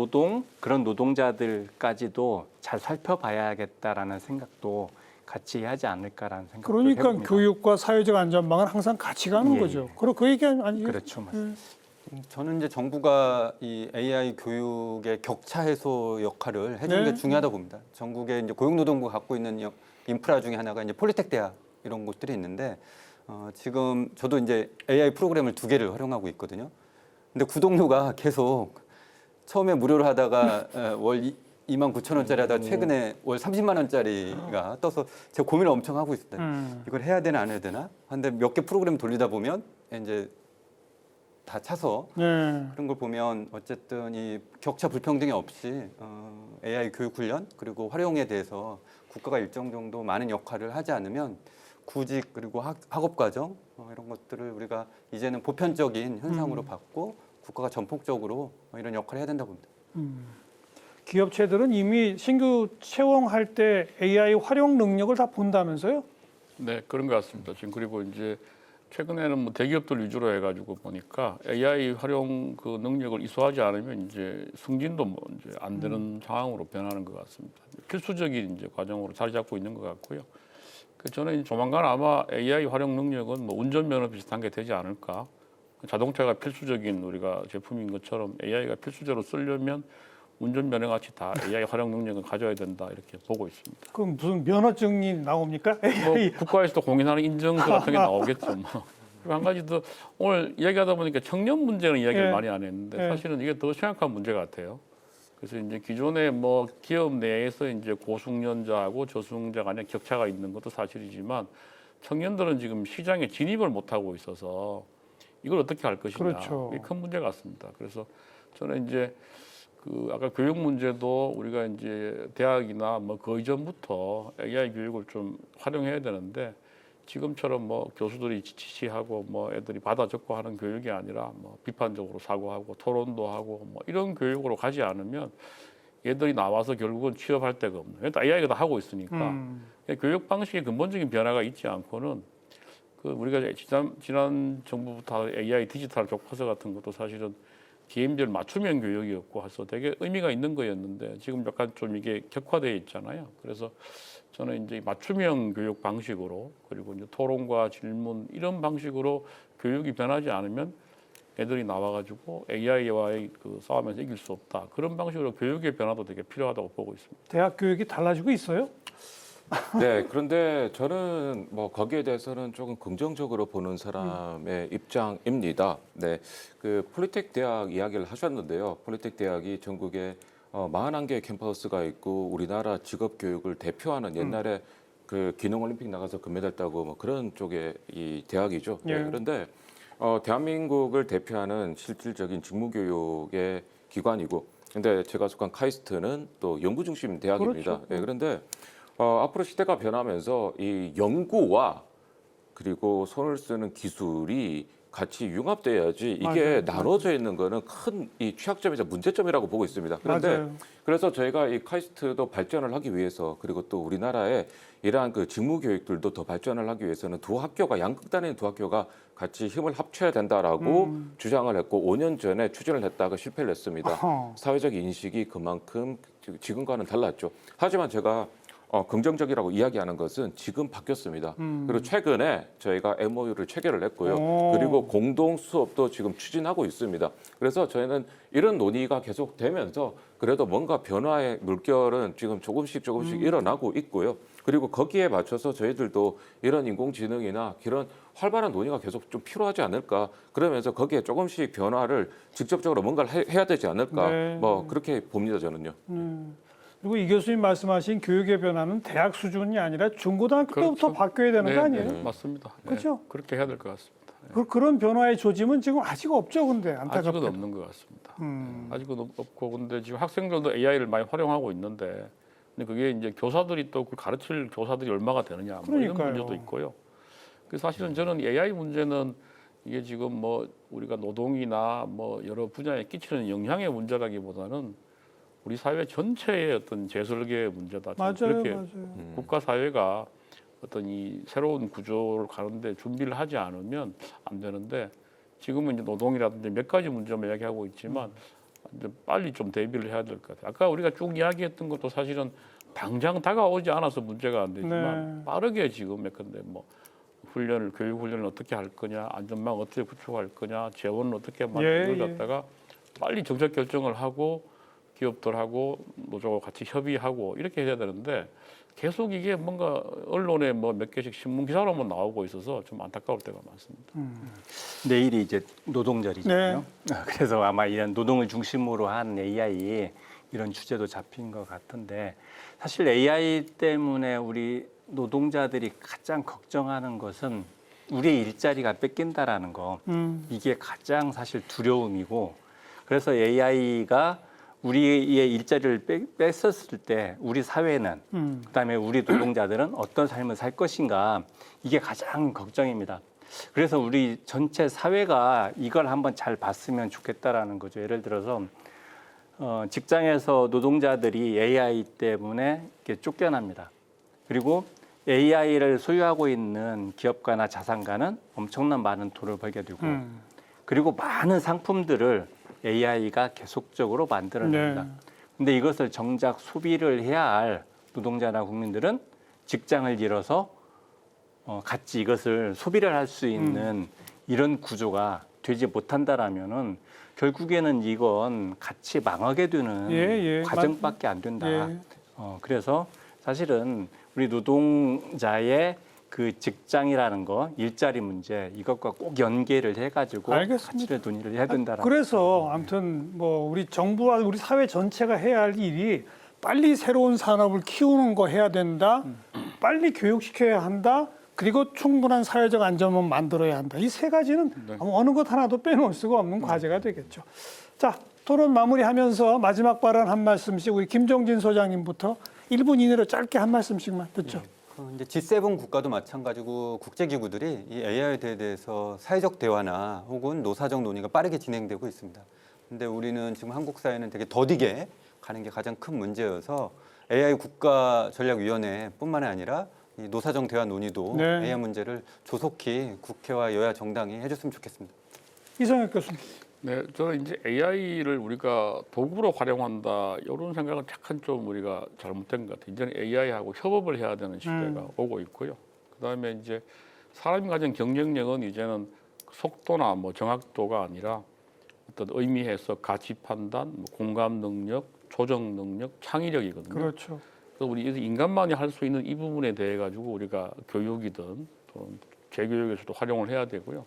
노동자들까지도 잘 살펴봐야겠다라는 생각도 같이 하지 않을까라는 생각도 그러니까 해봅니다. 교육과 사회적 안전망은 항상 같이 가는 거죠. 그리고 그 얘기 아니에요? 그렇죠, 맞습니다. 저는 이제 정부가 이 AI 교육의 격차 해소 역할을 해주는 게 중요하다 봅니다. 전국에 이제 고용노동부가 갖고 있는 인프라 중에 하나가 이제 폴리텍 대학 이런 곳들이 있는데 지금 저도 이제 AI 프로그램을 2개를 활용하고 있거든요. 근데 구독료가 계속 처음에 무료로 하다가 월 29,000원짜리 하다가 최근에 월 30만 원짜리가 떠서 제가 고민을 엄청 하고 있습니다. 이걸 해야 되나 안 해야 되나? 근데 몇 개 프로그램 돌리다 보면 이제 다 차서 그런 걸 보면 어쨌든 이 격차 불평등이 없이 AI 교육 훈련 그리고 활용에 대해서 국가가 일정 정도 많은 역할을 하지 않으면 구직 그리고 학업 과정 이런 것들을 우리가 이제는 보편적인 현상으로 봤고 국가가 전폭적으로 이런 역할을 해야 된다고 봅니다. 기업체들은 이미 신규 채용할 때 AI 활용 능력을 다 본다면서요? 네, 그런 것 같습니다. 지금 그리고 이제 최근에는 뭐 대기업들 위주로 해가지고 보니까 AI 활용 그 능력을 이수하지 않으면 이제 승진도 뭐 이제 안 되는 상황으로 변하는 것 같습니다. 필수적인 이제 과정으로 자리 잡고 있는 것 같고요. 저는 조만간 아마 AI 활용 능력은 뭐 운전면허 비슷한 게 되지 않을까. 자동차가 필수적인 우리가 제품인 것처럼 AI가 필수적으로 쓰려면 운전면허 같이 다 AI 활용 능력을 가져야 된다 이렇게 보고 있습니다. 그럼 무슨 면허증이 나옵니까? 뭐 국가에서도 공인하는 인증서 같은 게 나오겠죠. 뭐. 그리고 한 가지 더 오늘 이야기하다 보니까 청년 문제는 이야기를 예. 많이 안 했는데 예. 사실은 이게 더 심각한 문제 같아요. 그래서 이제 기존에 뭐 기업 내에서 이제 고숙련자하고 저숙련자 간의 격차가 있는 것도 사실이지만 청년들은 지금 시장에 진입을 못 하고 있어서 이걸 어떻게 할 것이냐 그렇죠. 이게 큰 문제 같습니다. 그래서 저는 이제 그 아까 교육 문제도 우리가 이제 대학이나 뭐 그 이전부터 AI 교육을 좀 활용해야 되는데 지금처럼 뭐 교수들이 지시하고 뭐 애들이 받아 적고 하는 교육이 아니라 뭐 비판적으로 사고하고 토론도 하고 뭐 이런 교육으로 가지 않으면 애들이 나와서 결국은 취업할 데가 없는. 일단 AI가 다 하고 있으니까 교육 방식에 근본적인 변화가 있지 않고는 그 우리가 지난 정부부터 AI 디지털 교과서 같은 것도 사실은 개인별 맞춤형 교육이었고 해서 되게 의미가 있는 거였는데 지금 약간 좀 이게 격화되어 있잖아요. 그래서 저는 이제 맞춤형 교육 방식으로 그리고 이제 토론과 질문 이런 방식으로 교육이 변하지 않으면 애들이 나와가지고 AI와의 그 싸움에서 이길 수 없다. 그런 방식으로 교육의 변화도 되게 필요하다고 보고 있습니다. 대학 교육이 달라지고 있어요? 네, 그런데 저는 뭐 거기에 대해서는 조금 긍정적으로 보는 사람의 입장입니다. 네, 그 폴리텍 대학 이야기를 하셨는데요. 폴리텍 대학이 전국에 41개의 캠퍼스가 있고 우리나라 직업 교육을 대표하는 옛날에 그 기능올림픽 나가서 금메달 따고 뭐 그런 쪽의 이 대학이죠. 예. 네, 그런데 대한민국을 대표하는 실질적인 직무교육의 기관이고, 근데 제가 속한 카이스트는 또 연구 중심 대학입니다. 그렇죠. 네, 그런데 앞으로 시대가 변하면서 이 연구와 그리고 손을 쓰는 기술이 같이 융합돼야지 이게 맞아요. 나눠져 있는 거는 큰 이 취약점이자 문제점이라고 보고 있습니다. 그런데 맞아요. 그래서 저희가 이 카이스트도 발전을 하기 위해서 그리고 또 우리나라의 이러한 그 직무 교육들도 더 발전을 하기 위해서는 두 학교가 양극단의 두 학교가 같이 힘을 합쳐야 된다라고 주장을 했고 5년 전에 추진을 했다가 실패를 했습니다. 어허. 사회적 인식이 그만큼 지금과는 달랐죠. 하지만 제가 긍정적이라고 이야기하는 것은 지금 바뀌었습니다. 그리고 최근에 저희가 MOU를 체결을 했고요. 오. 그리고 공동 수업도 지금 추진하고 있습니다. 그래서 저희는 이런 논의가 계속되면서 그래도 뭔가 변화의 물결은 지금 조금씩 일어나고 있고요. 그리고 거기에 맞춰서 저희들도 이런 인공지능이나 이런 활발한 논의가 계속 좀 필요하지 않을까. 그러면서 거기에 조금씩 변화를 직접적으로 뭔가를 해야 되지 않을까. 네. 뭐 그렇게 봅니다, 저는요. 그리고 이 교수님 말씀하신 교육의 변화는 대학 수준이 아니라 중고등학교 그렇죠. 때부터 바뀌어야 되는 거 아니에요? 네, 맞습니다. 네, 그렇죠? 그렇게 해야 될 것 같습니다. 그런 변화의 조짐은 지금 아직 없죠, 근데 안타깝게. 아직은 없는 것 같습니다. 아직은 없고 근데 지금 학생들도 AI를 많이 활용하고 있는데 근데 그게 이제 교사들이 또 그걸 가르칠 교사들이 얼마가 되느냐 뭐 이런 그러니까요. 문제도 있고요. 그래서 사실은 저는 AI 문제는 이게 지금 뭐 우리가 노동이나 뭐 여러 분야에 끼치는 영향의 문제라기보다는 우리 사회 전체의 어떤 재설계의 문제다. 맞아요, 그렇게 맞아요. 국가 사회가 어떤 이 새로운 구조를 가는데 준비를 하지 않으면 안 되는데 지금은 이제 노동이라든지 몇 가지 문제만 이야기하고 있지만 이제 빨리 좀 대비를 해야 될 것 같아요. 아까 우리가 쭉 이야기했던 것도 사실은 당장 다가오지 않아서 문제가 안 되지만 네. 빠르게 지금 예컨대 뭐 교육 훈련을 어떻게 할 거냐, 안전망 어떻게 구축할 거냐, 재원을 어떻게 만들 걸 갖다가 빨리 정책 결정을 하고 기업들하고 노조와 같이 협의하고 이렇게 해야 되는데 계속 이게 뭔가 언론에 뭐 몇 개씩 신문 기사로만 나오고 있어서 좀 안타까울 때가 많습니다. 내일이 이제 노동절이잖아요. 그래서 아마 이런 노동을 중심으로 한 AI 이런 주제도 잡힌 것 같은데 사실 AI 때문에 우리 노동자들이 가장 걱정하는 것은 우리의 일자리가 뺏긴다라는 거. 이게 가장 사실 두려움이고 그래서 AI가 우리의 일자리를 뺐었을 때 우리 사회는 그다음에 우리 노동자들은 어떤 삶을 살 것인가 이게 가장 걱정입니다. 그래서 우리 전체 사회가 이걸 한번 잘 봤으면 좋겠다라는 거죠. 예를 들어서 직장에서 노동자들이 AI 때문에 이렇게 쫓겨납니다. 그리고 AI를 소유하고 있는 기업가나 자산가는 엄청난 많은 돈을 벌게 되고 그리고 많은 상품들을 AI가 계속적으로 만들어냅니다. 근데 이것을 정작 소비를 해야 할 노동자나 국민들은 직장을 잃어서 같이 이것을 소비를 할 수 있는 이런 구조가 되지 못한다라면은 결국에는 이건 같이 망하게 되는 과정밖에 안 된다. 그래서 사실은 우리 노동자의 그 직장이라는 거, 일자리 문제 이것과 꼭 연계를 해가지고 알겠습니다. 같이 논의를 해야 된다라고. 그래서 아무튼 뭐 우리 정부와 우리 사회 전체가 해야 할 일이 빨리 새로운 산업을 키우는 거 해야 된다. 빨리 교육시켜야 한다. 그리고 충분한 사회적 안전망 만들어야 한다. 이 세 가지는 어느 것 하나도 빼놓을 수가 없는 과제가 되겠죠. 자, 토론 마무리하면서 마지막 발언 한 말씀씩 우리 김종진 소장님부터 1분 이내로 짧게 한 말씀씩만 듣죠. 이제 G7 국가도 마찬가지고 국제기구들이 이 AI에 대해서 사회적 대화나 혹은 노사적 논의가 빠르게 진행되고 있습니다. 근데 우리는 지금 한국 사회는 되게 더디게 가는 게 가장 큰 문제여서 AI 국가전략위원회뿐만 아니라 이 노사정 대화 논의도 네. AI 문제를 조속히 국회와 여야 정당이 해줬으면 좋겠습니다. 이성혁 교수님. 네, 저는 이제 AI를 우리가 도구로 활용한다 이런 생각은 약간 좀 우리가 잘못된 것 같아요. 이제는 AI하고 협업을 해야 되는 시대가 오고 있고요. 그다음에 이제 사람이 가진 경쟁력은 이제는 속도나 뭐 정확도가 아니라 어떤 의미에서 가치 판단, 뭐 공감 능력, 조정 능력, 창의력이거든요. 그렇죠. 그래서 우리 인간만이 할 수 있는 이 부분에 대해 가지고 우리가 교육이든 또는 재교육에서도 활용을 해야 되고요.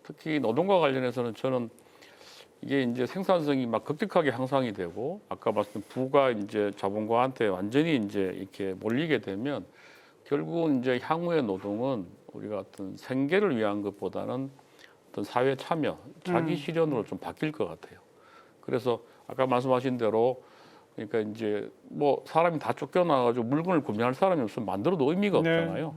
특히 노동과 관련해서는 저는 이게 이제 생산성이 막 급격하게 향상이 되고 아까 말씀 부가 이제 자본가한테 완전히 이제 이렇게 몰리게 되면 결국은 이제 향후의 노동은 우리가 어떤 생계를 위한 것보다는 어떤 사회 참여, 자기 실현으로 좀 바뀔 것 같아요. 그래서 아까 말씀하신 대로 그러니까 이제 뭐 사람이 다 쫓겨나가지고 물건을 구매할 사람이 없으면 만들어도 의미가 없잖아요.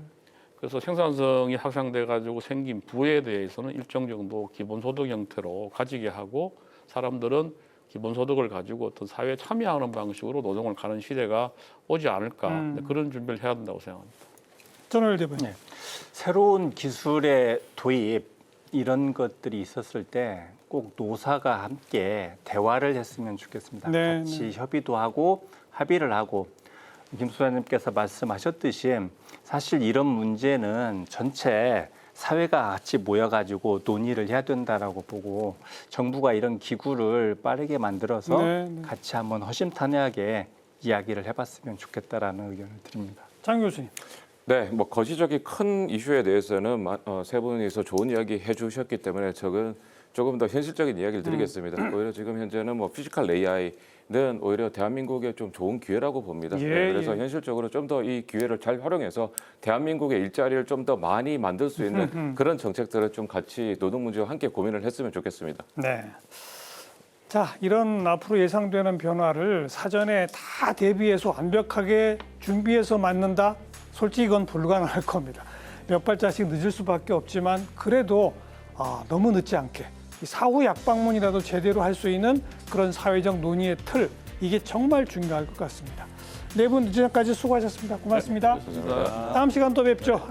그래서 생산성이 향상돼 가지고 생긴 부에 대해서는 일정 정도 기본소득 형태로 가지게 하고 사람들은 기본소득을 가지고 어떤 사회에 참여하는 방식으로 노동을 가는 시대가 오지 않을까 그런 준비를 해야 된다고 생각합니다. 전월 대변인. 네. 새로운 기술의 도입 이런 것들이 있었을 때 꼭 노사가 함께 대화를 했으면 좋겠습니다. 네, 같이 협의도 하고 합의를 하고 김 소장님께서 말씀하셨듯이 사실 이런 문제는 전체 사회가 같이 모여가지고 논의를 해야 된다라고 보고 정부가 이런 기구를 빠르게 만들어서 같이 한번 허심탄회하게 이야기를 해봤으면 좋겠다라는 의견을 드립니다. 장 교수님. 네, 뭐 거시적인 큰 이슈에 대해서는 세 분이서 좋은 이야기 해주셨기 때문에 조금 더 현실적인 이야기를 드리겠습니다. 오히려 지금 현재는 뭐 피지컬 AI는 오히려 대한민국의 좀 좋은 기회라고 봅니다. 네, 그래서 현실적으로 좀 더 이 기회를 잘 활용해서 대한민국의 일자리를 좀 더 많이 만들 수 있는 그런 정책들을 좀 같이 노동 문제와 함께 고민을 했으면 좋겠습니다. 네. 자, 이런 앞으로 예상되는 변화를 사전에 다 대비해서 완벽하게 준비해서 맞는다? 솔직히 이건 불가능할 겁니다. 몇 발자씩 늦을 수밖에 없지만 그래도 너무 늦지 않게 사후 약방문이라도 제대로 할 수 있는 그런 사회적 논의의 틀, 이게 정말 중요할 것 같습니다. 네 분 이전까지 수고하셨습니다. 고맙습니다. 네, 고맙습니다. 다음 시간 또 뵙죠.